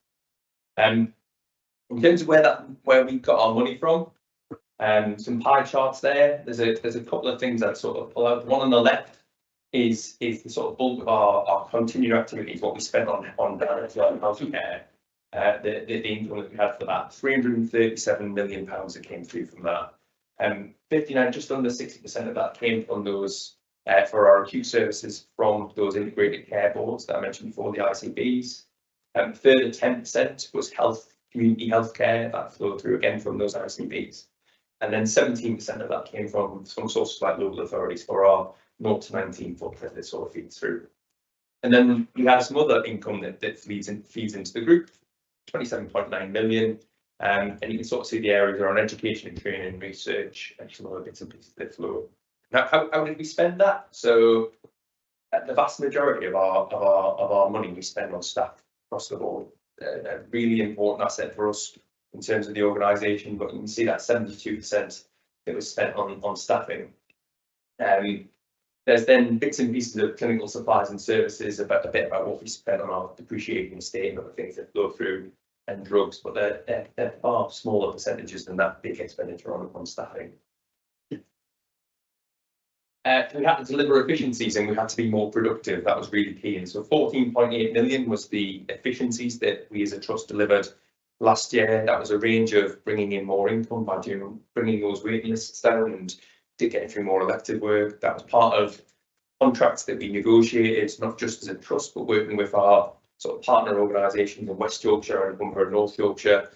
In terms of where we got our money from, some pie charts there. There's a couple of things that sort of pull out. One on the left is the sort of bulk of our continued activities, what we spent on direct housing care. The income that we had for that, £337 million that came through from that. 59, just under 60% of that came from those for our acute services from those integrated care boards that I mentioned before, the ICBs. Further 10% was community healthcare that flowed through again from those ICBs. And then 17% of that came from some sources like local authorities for our 0 to 19 footprint that sort of feeds through. And then we had some other income that feeds into the group, 27.9 million. And you can sort of see the areas around education and training, research, and some other bits and pieces that flow. Now, how did we spend that? So the vast majority of our money we spend on staff across the board. A really important asset for us in terms of the organisation, but you can see that 72% that was spent on staffing. There's then bits and pieces of clinical supplies and services, a bit about what we spent on our depreciating estate and other things that flow through, and drugs, but they're far smaller percentages than that big expenditure on staffing. We had to deliver efficiencies and we had to be more productive. That was really key. And so 14.8 million was the efficiencies that we as a trust delivered last year. That was a range of bringing in more income by bringing those waiting lists down and getting through more elective work. That was part of contracts that we negotiated, not just as a trust, but working with our sort of partner organisations in West Yorkshire and Humber and North Yorkshire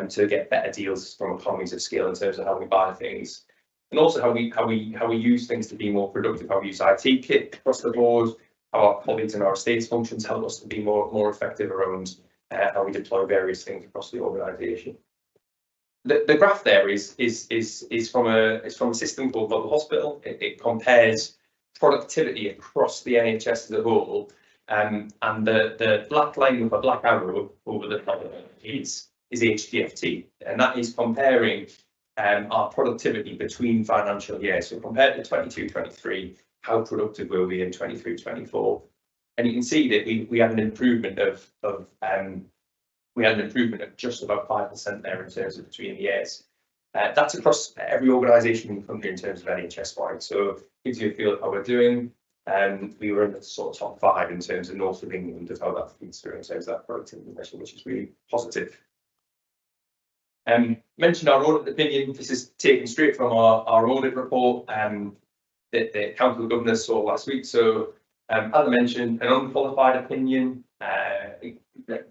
to get better deals from economies of scale in terms of how we buy things. And also how we use things to be more productive, how we use IT kit across the board, how our colleagues in our estates functions help us to be more effective around how we deploy various things across the organisation. The graph there is from a system called the hospital. It compares productivity across the NHS as a whole, and the black line with a black arrow over the top of it is HDFT, and that is comparing our productivity between financial years. So compared to 22-23, how productive were we in 23-24? And you can see that we had an improvement of just about 5% there in terms of between the years. That's across every organisation in the country in terms of NHS wide. So it gives you a feel of how we're doing. We were in the sort of top 5 in terms of North of England of how that feeds through in terms of that productivity measure, which is really positive. Mentioned our audit opinion. This is taken straight from our audit report that the council governors saw last week. So as I mentioned, an unqualified opinion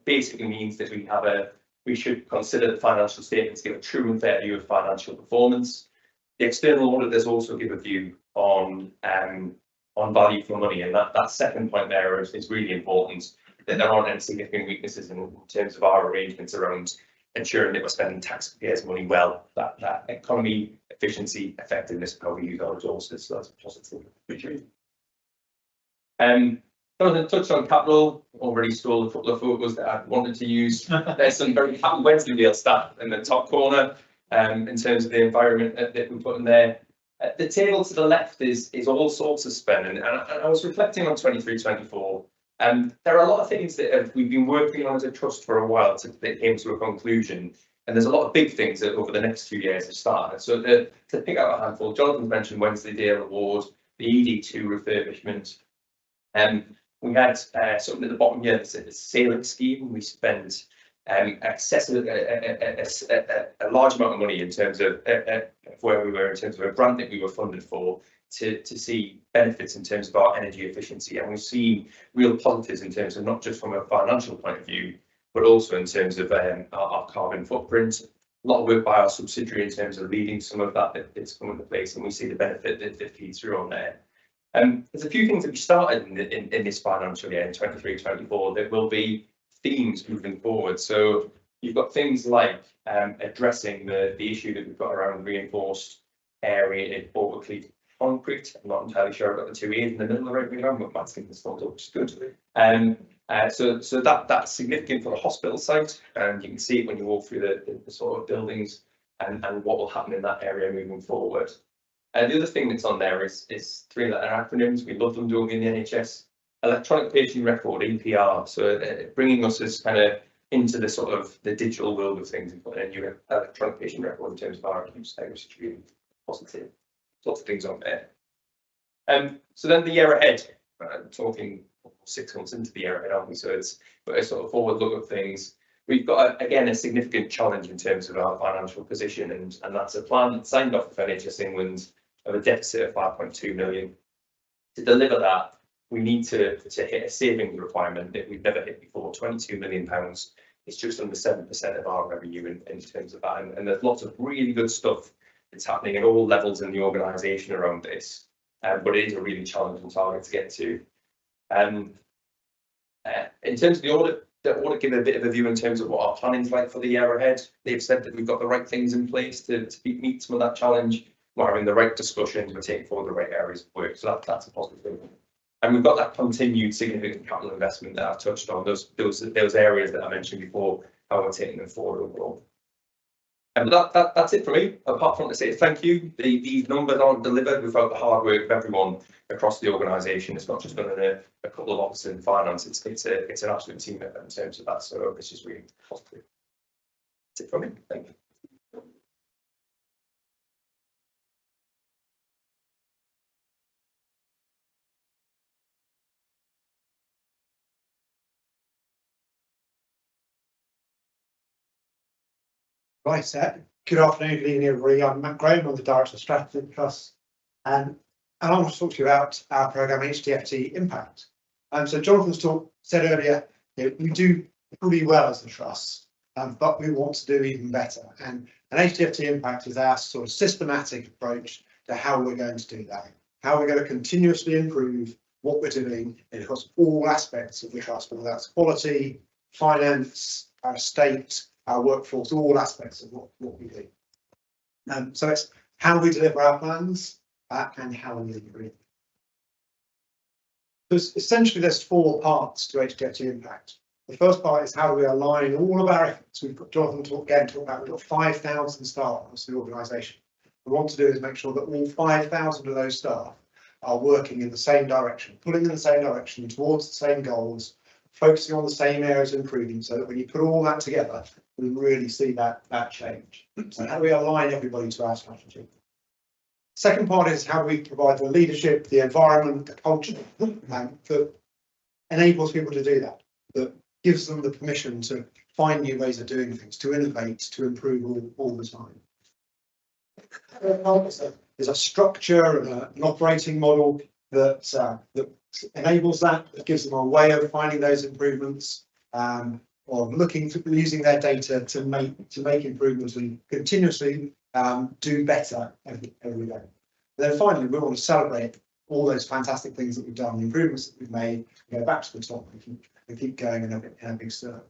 basically means that we should consider the financial statements, give a true and fair view of financial performance. The external auditors also give a view on value for money, and that second point there is really important. that there aren't any significant weaknesses in terms of our arrangements around ensuring that we're spending taxpayers' money well. That economy, efficiency, effectiveness of how we use our resources. So that's positive. Jonathan touched on capital, already stole a couple of photos that I wanted to use. There's some very happy Wensleydale staff in the top corner in terms of the environment that we put in there. The table to the left is all sorts of spending, and I was reflecting on 23-24. There are a lot of things that we've been working on as a trust for a while that came to a conclusion, and there's a lot of big things that over the next 2 years have started. So to pick out a handful, Jonathan mentioned Wensleydale Award, the ED2 refurbishment. We had something at the bottom here, the sailing scheme. We spent a large amount of money in terms of where we were in terms of a grant that we were funded for to see benefits in terms of our energy efficiency, and we've seen real positives in terms of not just from a financial point of view, but also in terms of our carbon footprint. A lot of work by our subsidiary in terms of leading some of that's come into place, and we see the benefit that feeds through on there. There's a few things that we started in this financial year in 23-24 that will be themes moving forward. So you've got things like addressing the issue that we've got around reinforced aerated autoclave concrete. I'm not entirely sure about the 2 A's in the middle of it, but Matt's getting this photo, which is good. So that's significant for the hospital site, and you can see it when you walk through the sort of buildings and what will happen in that area moving forward. The other thing that's on there is 3-letter acronyms. We love them doing in the NHS. Electronic patient record, EPR. So bringing us as kind of into the sort of the digital world of things and putting a new electronic patient record in terms of our use, which is really positive. Lots of things on there. So then the year ahead, talking 6 months into the year ahead, aren't we? So it's a sort of forward look of things. We've got, again, a significant challenge in terms of our financial position, and that's a plan that's signed off with NHS England of a deficit of 5.2 million. To deliver that, we need to hit a savings requirement that we've never hit before. £22 million. It's just under 7% of our revenue in terms of that, and there's lots of really good stuff that's happening at all levels in the organisation around this, but it is a really challenging target to get to. In terms of the audit give a bit of a view in terms of what our planning's like for the year ahead. They've said that we've got the right things in place to meet some of that challenge. We're having the right discussions, we're taking forward the right areas of work, so that's a positive thing. And we've got that continued significant capital investment that I've touched on, those areas that I mentioned before, how we're taking them forward overall. And that's it for me, apart from to say thank you. These numbers aren't delivered without the hard work of everyone across the organisation. It's not just done in a couple of offices in finance, it's an absolute team effort in terms of that, so this is really positive. That's it from me, thank you. Right, good afternoon, good evening, everybody. I'm Matt Graham, I'm the Director of Strategy at the Trust, and I want to talk to you about our programme HDFT Impact. So Jonathan's said earlier, we do pretty well as the Trust, but we want to do even better. And HDFT Impact is our sort of systematic approach to how we're going to do that, how we're going to continuously improve what we're doing across all aspects of the Trust, whether that's quality, finance, our estate, our workforce, all aspects of what we do. So it's how we deliver our plans and how we improve. Essentially, there's 4 parts to HDFT Impact. The first part is how do we align all of our efforts. We've got Jonathan talk about, we've got 5,000 staff across the organisation. What we want to do is make sure that all 5,000 of those staff are working in the same direction, pulling in the same direction towards the same goals, focusing on the same areas of improving, so that when you put all that together, we really see that change. So how do we align everybody to our strategy? Second part is how do we provide the leadership, the environment, the culture that enables people to do that, that gives them the permission to find new ways of doing things, to innovate, to improve all the time. There's a structure and an operating model that enables that gives them a way of finding those improvements, or looking for using their data to make improvements and continuously do better every day. And then finally, we want to celebrate all those fantastic things that we've done, the improvements that we've made, go back to the top and keep going in a big circle.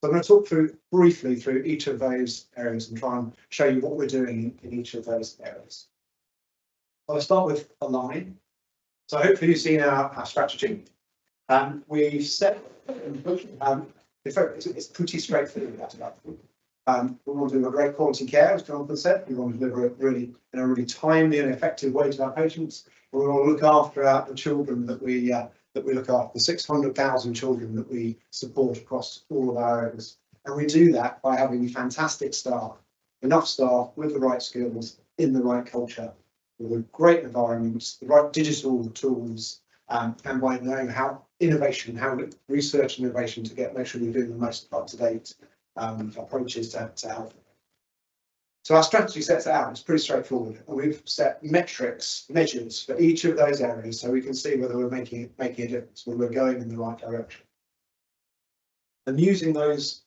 So I'm going to talk briefly through each of those areas and try and show you what we're doing in each of those areas. I'll start with align. So hopefully you've seen our strategy. We've set, it's pretty straightforward. We want to do a great quality care, as Jonathan said. We want to deliver it really in a really timely and effective way to our patients. We want to look after the children that we look after, the 600,000 children that we support across all of our areas. And we do that by having fantastic staff, enough staff with the right skills, in the right culture, with a great environment, the right digital tools, and by knowing how research and innovation to make sure we're doing the most up-to-date approaches to health. So our strategy sets it out. It's pretty straightforward, and we've set measures for each of those areas, so we can see whether we're making a difference, whether we're going in the right direction. And using those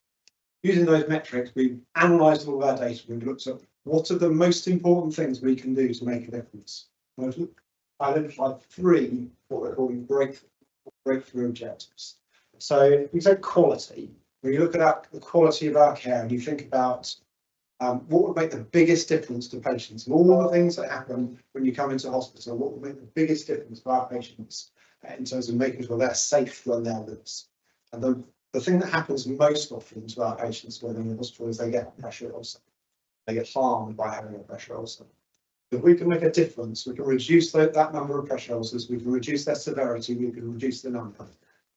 metrics, we've analysed all of our data. We've looked at what are the most important things we can do to make a difference. We've identified 3 what we're calling breakthrough objectives. So if we take quality, when you look at the quality of our care and you think about what would make the biggest difference to patients, and all the things that happen when you come into hospital, what would make the biggest difference for our patients in terms of making sure they're safe when they're with us. And the thing that happens most often to our patients when they're in the hospital is they get a pressure ulcer. They get harmed by having a pressure ulcer. If we can make a difference, we can reduce that number of pressure ulcers, we can reduce their severity, we can reduce the number.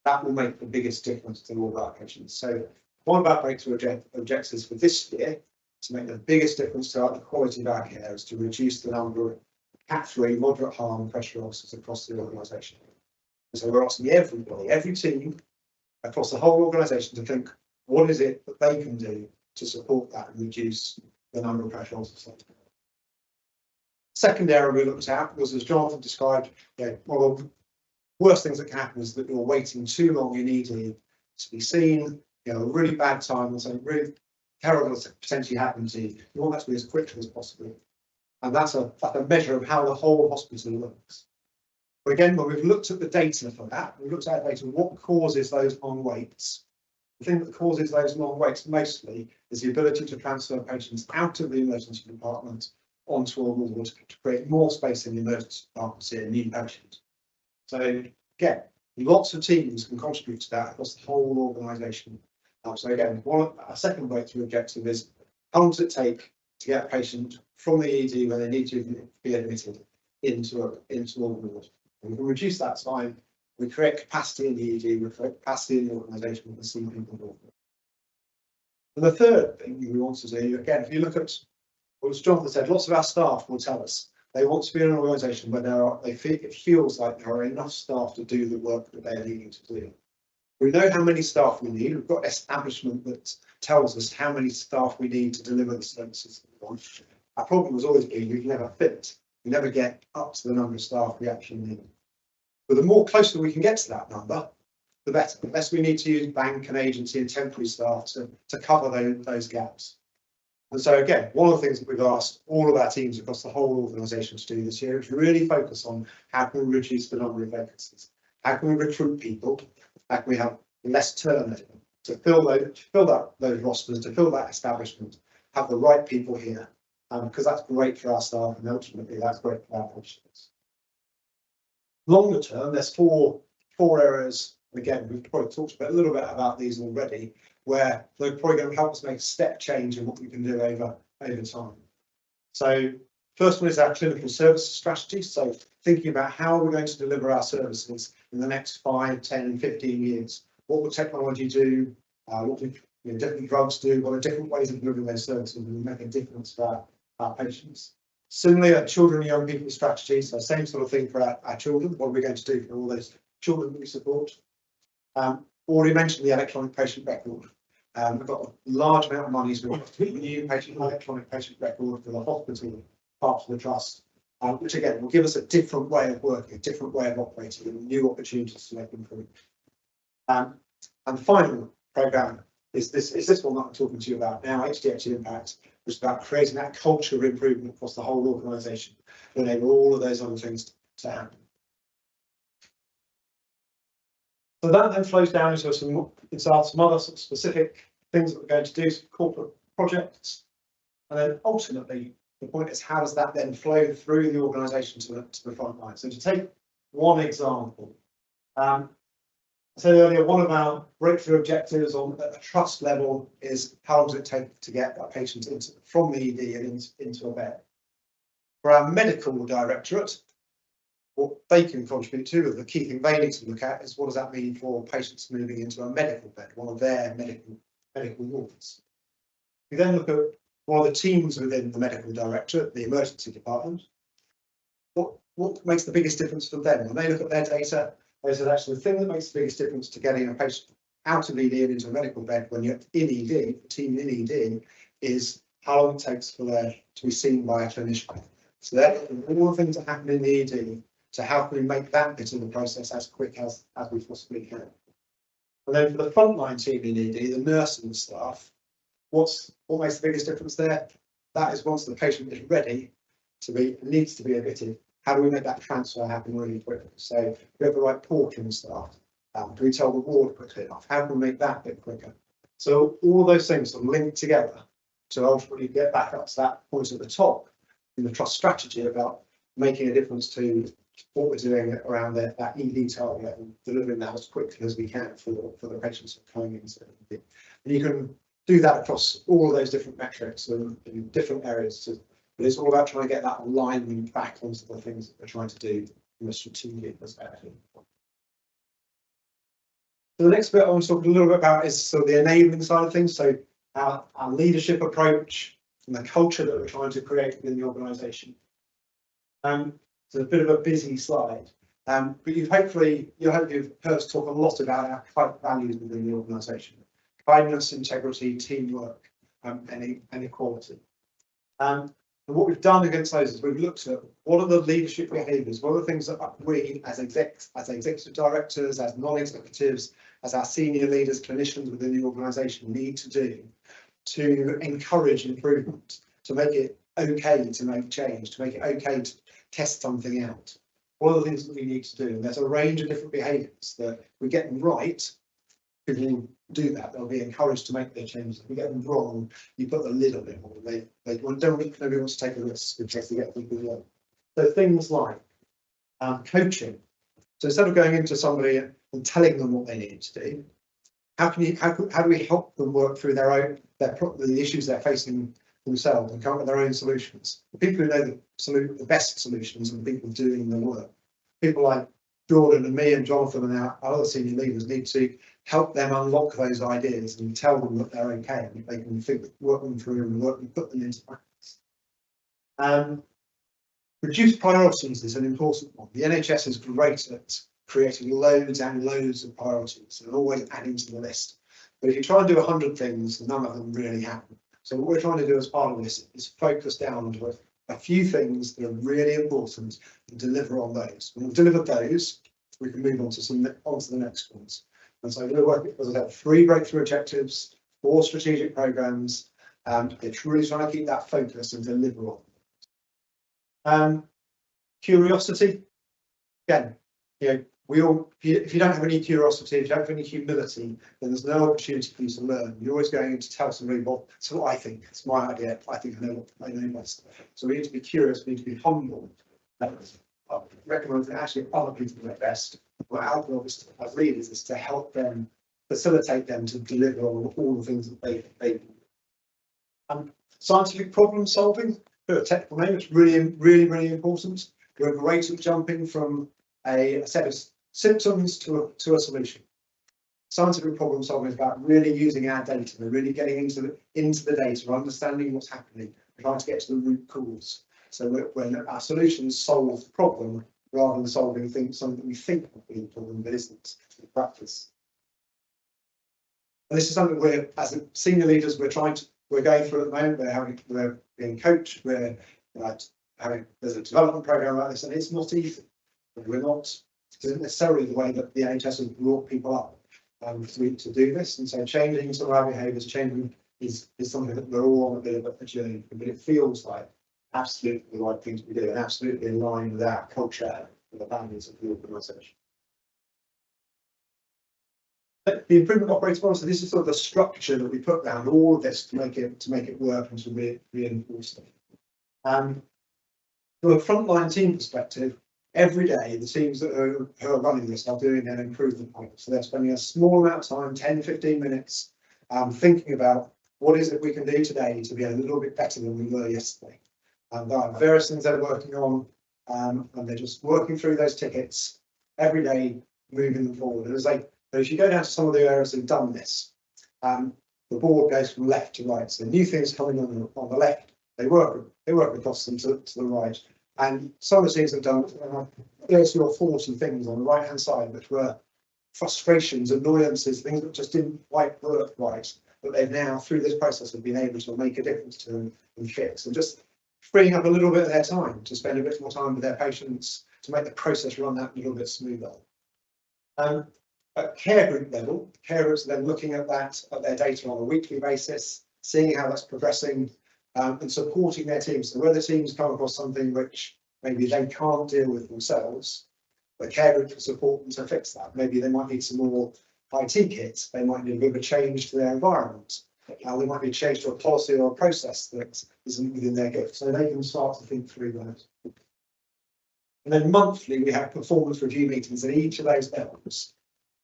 That will make the biggest difference to all of our patients. So one of our breakthrough objectives for this year to make the biggest difference to the quality of our care is to reduce the number of Cat3 moderate harm pressure ulcers across the organisation. So we're asking everybody, every team across the whole organisation to think, what is it that they can do to support that and reduce the number of pressure ulcers? Second area we looked at was, as Jonathan described, one of the worst things that can happen is that you're waiting too long in ED to be seen, a really bad time, and something really terrible has potentially happened to you. You want that to be as quickly as possible. And that's a measure of how the whole hospital looks. But again, when we've looked at the data for that, we've looked at data, what causes those long waits? The thing that causes those long waits mostly is the ability to transfer patients out of the emergency department onto a ward to create more space in the emergency department to see a new patient. So again, lots of teams can contribute to that across the whole organisation. So again, our second breakthrough objective is how long does it take to get a patient from the ED when they need to be admitted into a ward? And we can reduce that time. We create capacity in the ED, we create capacity in the organisation, we can see people. And the third thing we want to do, again, if you look at what Jonathan said, lots of our staff will tell us they want to be in an organisation where it feels like there are enough staff to do the work that they're needing to do. We know how many staff we need. We've got establishment that tells us how many staff we need to deliver the services that we want. Our problem has always been we've never fit. We never get up to the number of staff we actually need. But the more closer we can get to that number, the better. The less we need to use bank and agency and temporary staff to cover those gaps. And so again, one of the things that we've asked all of our teams across the whole organisation to do this year is really focus on how can we reduce the number of vacancies? How can we recruit people? How can we have less turnover to fill those rosters, to fill that establishment, have the right people here, because that's great for our staff and ultimately that's great for our patients. Longer term, there's four areas. Again, we've probably talked a little bit about these already, where they're probably going to help us make a step change in what we can do over time. So first one is our clinical services strategy. So thinking about how we're going to deliver our services in the next 5, 10, 15 years. What will technology do? What will different drugs do? What are different ways of delivering those services and make a difference for our patients? Similarly, a children and young people strategy. So same sort of thing for our children. What are we going to do for all those children that we support? Already mentioned the electronic patient record. We've got a large amount of money to a new electronic patient record for the hospital part of the trust, which again will give us a different way of working, a different way of operating, and new opportunities to make improvement. And the final programme is this one that I'm talking to you about now, HDFT Impact, which is about creating that culture of improvement across the whole organisation to enable all of those other things to happen. So that then flows down into some other sort of specific things that we're going to do, some corporate projects. And then ultimately, the point is, how does that then flow through the organisation to the front line? So to take one example, I said earlier, one of our breakthrough objectives on a trust level is how long does it take to get that patient from the ED and into a bed. For our medical directorate, what they can contribute to, the key thing they need to look at is what does that mean for patients moving into a medical bed, one of their medical wards. We then look at one of the teams within the medical directorate, the emergency department. What makes the biggest difference for them? When they look at their data, they said actually the thing that makes the biggest difference to getting a patient out of ED and into a medical bed when you're in ED, the team in ED, is how long it takes for them to be seen by a clinician. So they're all the things that happen in the ED, so how can we make that bit of the process as quick as we possibly can? And then for the frontline team in ED, the nursing staff, what makes the biggest difference there? That is once the patient is ready to be, needs to be admitted, how do we make that transfer happen really quickly? So we have the right porting staff. Do we tell the ward quickly enough? How can we make that a bit quicker? So all of those things are linked together to ultimately get back up to that point at the top in the trust strategy about making a difference to what we're doing around that ED target and delivering that as quickly as we can for the patients who are coming into ED. And you can do that across all of those different metrics and in different areas. But it's all about trying to get that alignment back onto the things that we're trying to do from a strategic perspective. So the next bit I want to talk a little bit about is sort of the enabling side of things. So our leadership approach and the culture that we're trying to create within the organisation. It's a bit of a busy slide, but you've hopefully you've heard us talk a lot about our values within the organisation: kindness, integrity, teamwork, and equality. And what we've done against those is we've looked at what are the leadership behaviours, what are the things that we as executive directors, as non-executives, as our senior leaders, clinicians within the organisation need to do to encourage improvement, to make it okay to make change, to make it okay to test something out. What are the things that we need to do? And there's a range of different behaviours that if we get them right, people do that. They'll be encouraged to make their changes. If we get them wrong, you put the lid on it, or nobody wants to take a risk because they get people wrong. So things like coaching. So instead of going into somebody and telling them what they need to do, how do we help them work through the issues they're facing themselves and come up with their own solutions? The people who know the best solutions are the people doing the work. People like Jordan and me and Jonathan and our other senior leaders need to help them unlock those ideas and tell them that they're okay and they can work them through and put them into practice. Reduce priorities is an important one. The NHS is great at creating loads and loads of priorities and always adding to the list. But if you try and do 100 things, none of them really happen. So what we're trying to do as part of this is focus down to a few things that are really important and deliver on those. When we've delivered those, we can move on to the next ones. And so we're working, as I said, 3 breakthrough objectives, 4 strategic programs, and it's really trying to keep that focus and deliver on. Curiosity, again, if you don't have any curiosity, if you don't have any humility, then there's no opportunity for you to learn. You're always going to tell somebody, well, that's what I think, it's my idea, I think I know what I know best. So we need to be curious, we need to be humble. I recommend that actually other people do it best. What our job is as leaders is to help them, facilitate them to deliver on all the things that they do. Scientific problem solving, a technical name, it's really important. We're great at jumping from a set of symptoms to a solution. Scientific problem solving is about really using our data, we're really getting into the data, understanding what's happening, trying to get to the root cause. So when our solutions solve the problem rather than solving something that we think will be a problem but isn't in practice. And this is something we're, as senior leaders, we're going through at the moment. We're being coached. There's a development program like this, and it's not easy. We're not. It isn't necessarily the way that the NHS has brought people up to do this, and so changing some of our behaviours, changing is something that we're all on a bit of a journey, but it feels like absolutely the right thing to be doing, and absolutely in line with our culture and the values of the organisation. the improvement operating model, so this is sort of the structure that we put down all of this to make it work and to reinforce it. From a frontline team perspective, every day the teams that are running this are doing an improvement plan. So they're spending a small amount of time, 10, 15 minutes, thinking about what is it we can do today to be a little bit better than we were yesterday. And there are various things they're working on, and they're just working through those tickets every day, moving them forward. And as you go down to some of the areas that have done this, the board goes from left to right. So new things coming on the left, they work across them to the right. And some of the things have done 30 or 40 things on the right hand side, which were frustrations, annoyances, things that just didn't quite work right, but they've now, through this process, have been able to make a difference to and fix, and just freeing up a little bit of their time to spend a bit more time with their patients to make the process run that little bit smoother. At care group level, care groups are then looking at their data on a weekly basis, seeing how that's progressing, and supporting their teams. So where the teams come across something which maybe they can't deal with themselves, the care group can support them to fix that. Maybe they might need some more IT kits, they might need a bit of a change to their environment, they might need a change to a policy or a process that isn't within their gift. So they can start to think through those. And then monthly, we have performance review meetings at each of those levels.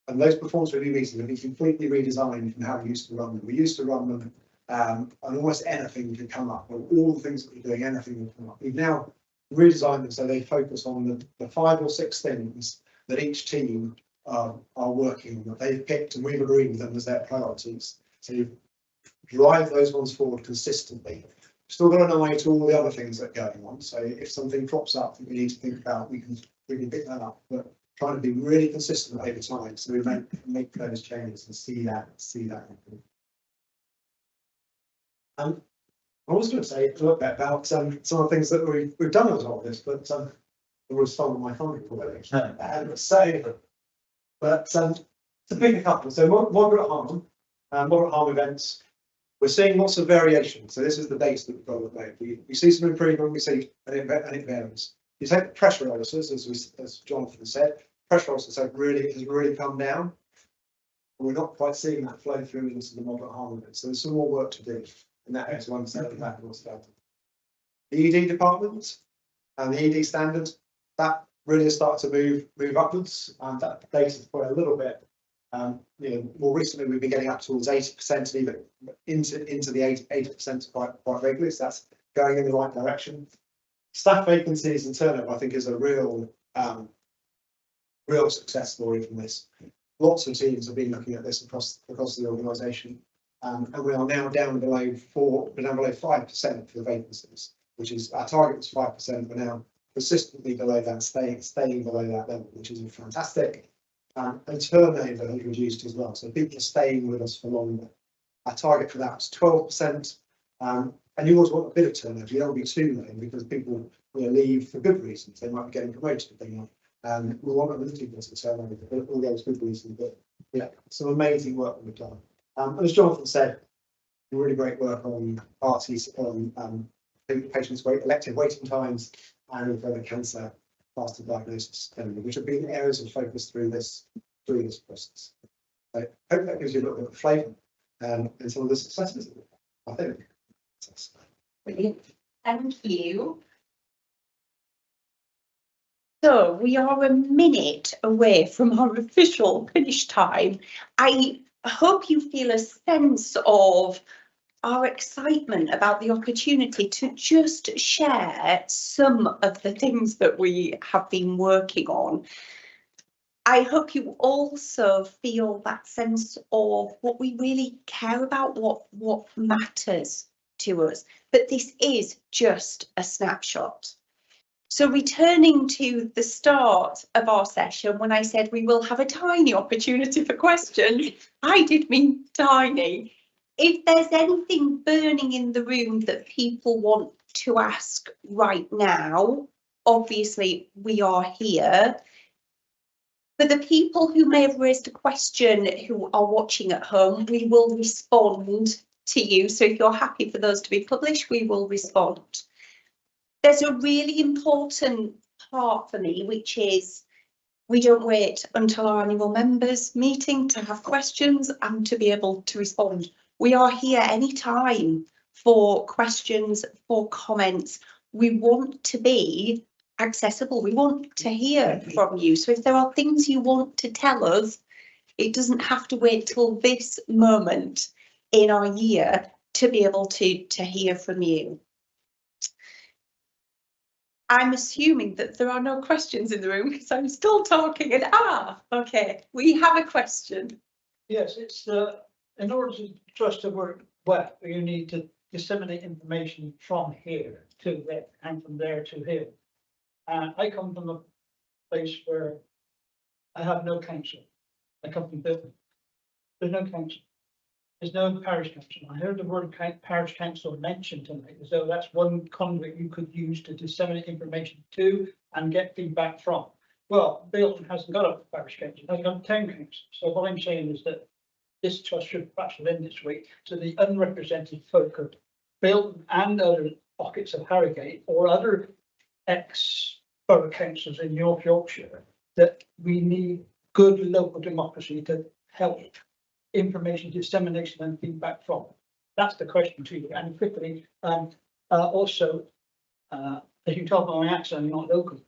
And those performance review meetings have been completely redesigned from how we used to run them. We used to run them and almost anything could come up, or all the things that we're doing, anything will come up. We've now redesigned them so they focus on the 5 or 6 things that each team are working on, that they've picked and we've agreed with them as their priorities. So you drive those ones forward consistently. Still got an eye to all the other things that are going on. So if something crops up that we need to think about, we can pick that up. But trying to be really consistent over time, so we make those changes and see that happen. I was going to say a little bit about some of the things that we've done as well this, but it was stolen my phone already. To pick a couple, so moderate harm events. We're seeing lots of variation. So this is the data that we've got at the moment. We see some improvement, we see, and it varies. You take pressure ulcers, as Jonathan said, pressure ulcers has really come down. We're not quite seeing that flow through into the moderate harm events. So there's some more work to do, and that is one step back what's done. The ED department and the ED standard, that really has started to move upwards, and that data's quite a little bit. More recently we've been getting up towards 80%, even into the 80% quite regularly. So that's going in the right direction. Staff vacancies and turnover, I think, is a real success story from this. Lots of teams have been looking at this across the organisation, and we are now down below 5% for the vacancies, which is our target was 5%. We're now consistently below that, staying below that level, which is fantastic. And turnover has reduced as well, so people are staying with us for longer. Our target for that was 12%, and you always want a bit of turnover. You don't want to be too low because people will leave for good reasons. They might be getting promoted, and we want a little bit of turnover for all those good reasons. But yeah, some amazing work that we've done. As Jonathan said, really great work on parties on patients' elective waiting times and cancer faster diagnosis, which have been areas of focus through this process. So I hope that gives you a little bit of flavour and some of the successes, I think. Brilliant. Thank you. So we are a minute away from our official finish time. I hope you feel a sense of our excitement about the opportunity to just share some of the things that we have been working on. I hope you also feel that sense of what we really care about, what matters to us. But this is just a snapshot. So returning to the start of our session, when I said we will have a tiny opportunity for questions, I did mean tiny. If there's anything burning in the room that people want to ask right now, obviously we are here. For the people who may have raised a question who are watching at home, we will respond to you. So if you're happy for those to be published, we will respond. There's a really important part for me, which is We don't wait until our annual members meeting to have questions and to be able to respond. We are here anytime for questions, for comments. We want to be accessible. We want to hear from you. So if there are things you want to tell us, it doesn't have to wait till this moment in our year to be able to hear from you. I'm assuming that there are no questions in the room because I'm still talking and okay, we have a question. Yes, it's in order to trust to work well, you need to disseminate information from here to there and from there to here. I come from a place where I have no council. I come from Dublin. There's no council. There's no parish council. I heard the word parish council mentioned tonight, as though that's one conduit you could use to disseminate information to and get feedback from. Well, Bilton hasn't got a parish council, hasn't got a town council. So what I'm saying is that this trust should perhaps end this week to the unrepresented folk of Bilton and other pockets of Harrogate or other ex-borough councils in North Yorkshire, that we need good local democracy to help information dissemination and feedback from. That's the question to you. And quickly, also, as you can tell by my accent, I'm not local,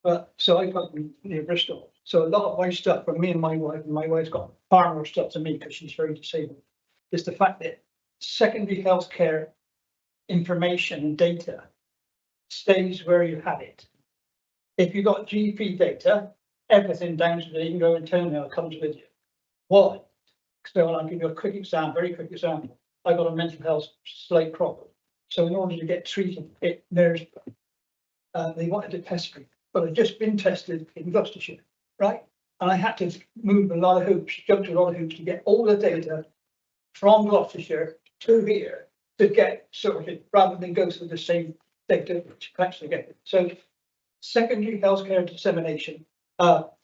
but so I got near Bristol. So a lot of my stuff from me and my wife's got far more stuff to me because she's very disabled. Is the fact that secondary healthcare information and data stays where you have it. If you've got GP data, everything down to the you can go and turn now comes with you. Why? So I'll give you a quick example, very quick example. I got a mental health slight problem. So in order to get treated, they wanted to test me, but I'd just been tested in Gloucestershire, right? And I had to move a lot of hoops, jump through a lot of hoops to get all the data from Gloucestershire to here to get sorted, rather than go through the same data which you actually get. So secondary healthcare dissemination,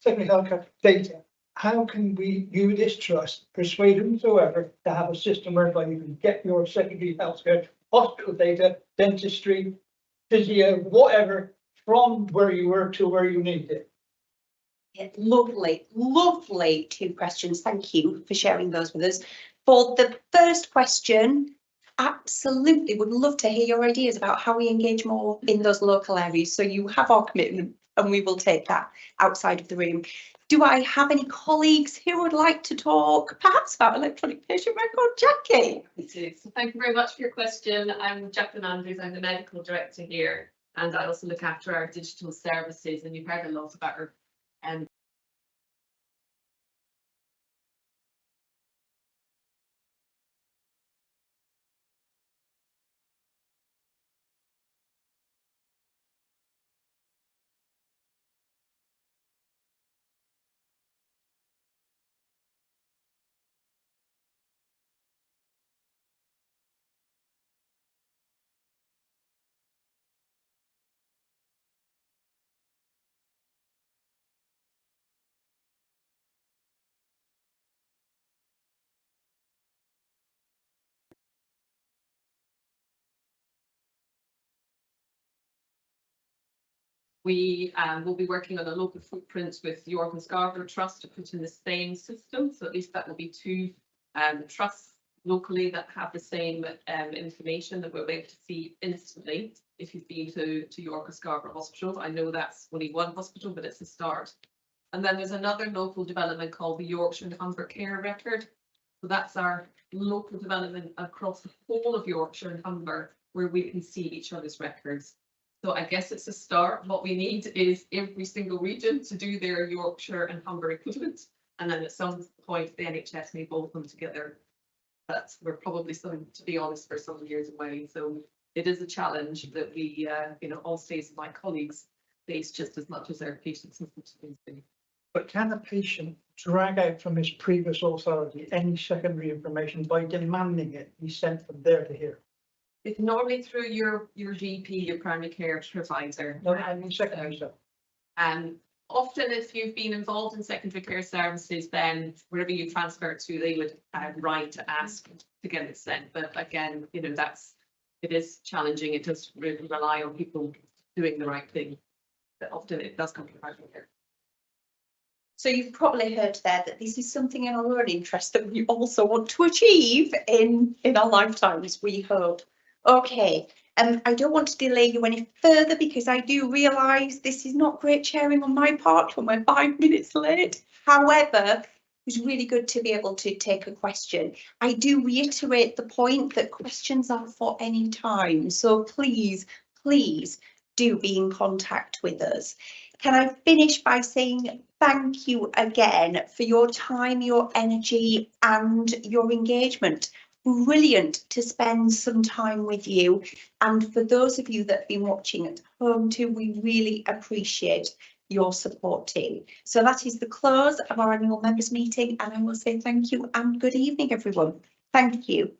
secondary healthcare data. How can we, you this trust, persuade whomsoever to have a system whereby you can get your secondary healthcare, hospital data, dentistry, physio, whatever, from where you were to where you need it? Yeah, lovely, lovely 2 questions. Thank you for sharing those with us. For the first question, absolutely would love to hear your ideas about how we engage more in those local areas. So you have our commitment and we will take that outside of the room. Do I have any colleagues who would like to talk perhaps about electronic patient record? Jackie. So thank you very much for your question. I'm Jacqueline Andrews, I'm the medical director here, and I also look after our digital services, and you've heard a lot about our we will be working on a local footprint with York and Scarborough Trust to put in the same system. So at least that will be 2 trusts locally that have the same information that we'll be able to see instantly if you've been to York or Scarborough Hospital. I know that's only one hospital, but it's a start. And then there's another local development called the Yorkshire and Humber Care Record. So that's our local development across the whole of Yorkshire and Humber, where we can see each other's records. So I guess it's a start. What we need is every single region to do their Yorkshire and Humber equivalent. And then at some point, the NHS may both them together. But we're probably still, to be honest, for some years away. So it is a challenge that we, all states of my colleagues face just as much as our patients and citizens do. But can a patient drag out from his previous authority any secondary information by demanding it be sent from there to here? It's normally through your GP, your primary care provider. No, I mean secondary stuff. And often if you've been involved in secondary care services, then wherever you transfer to, they would write to ask to get it sent. But again, it is challenging. It does really rely on people doing the right thing. But often it does come from primary care. So you've probably heard there that this is something in our own interest that we also want to achieve in our lifetimes, we hope. Okay, I don't want to delay you any further because I do realise this is not great sharing on my part when we're 5 minutes late. However, it was really good to be able to take a question. I do reiterate the point that questions are for any time. So please, please do be in contact with us. Can I finish by saying thank you again for your time, your energy and your engagement. Brilliant to spend some time with you. And for those of you that have been watching at home too, we really appreciate your support too. So that is the close of our annual members meeting, and I will say thank you and good evening, everyone. Thank you.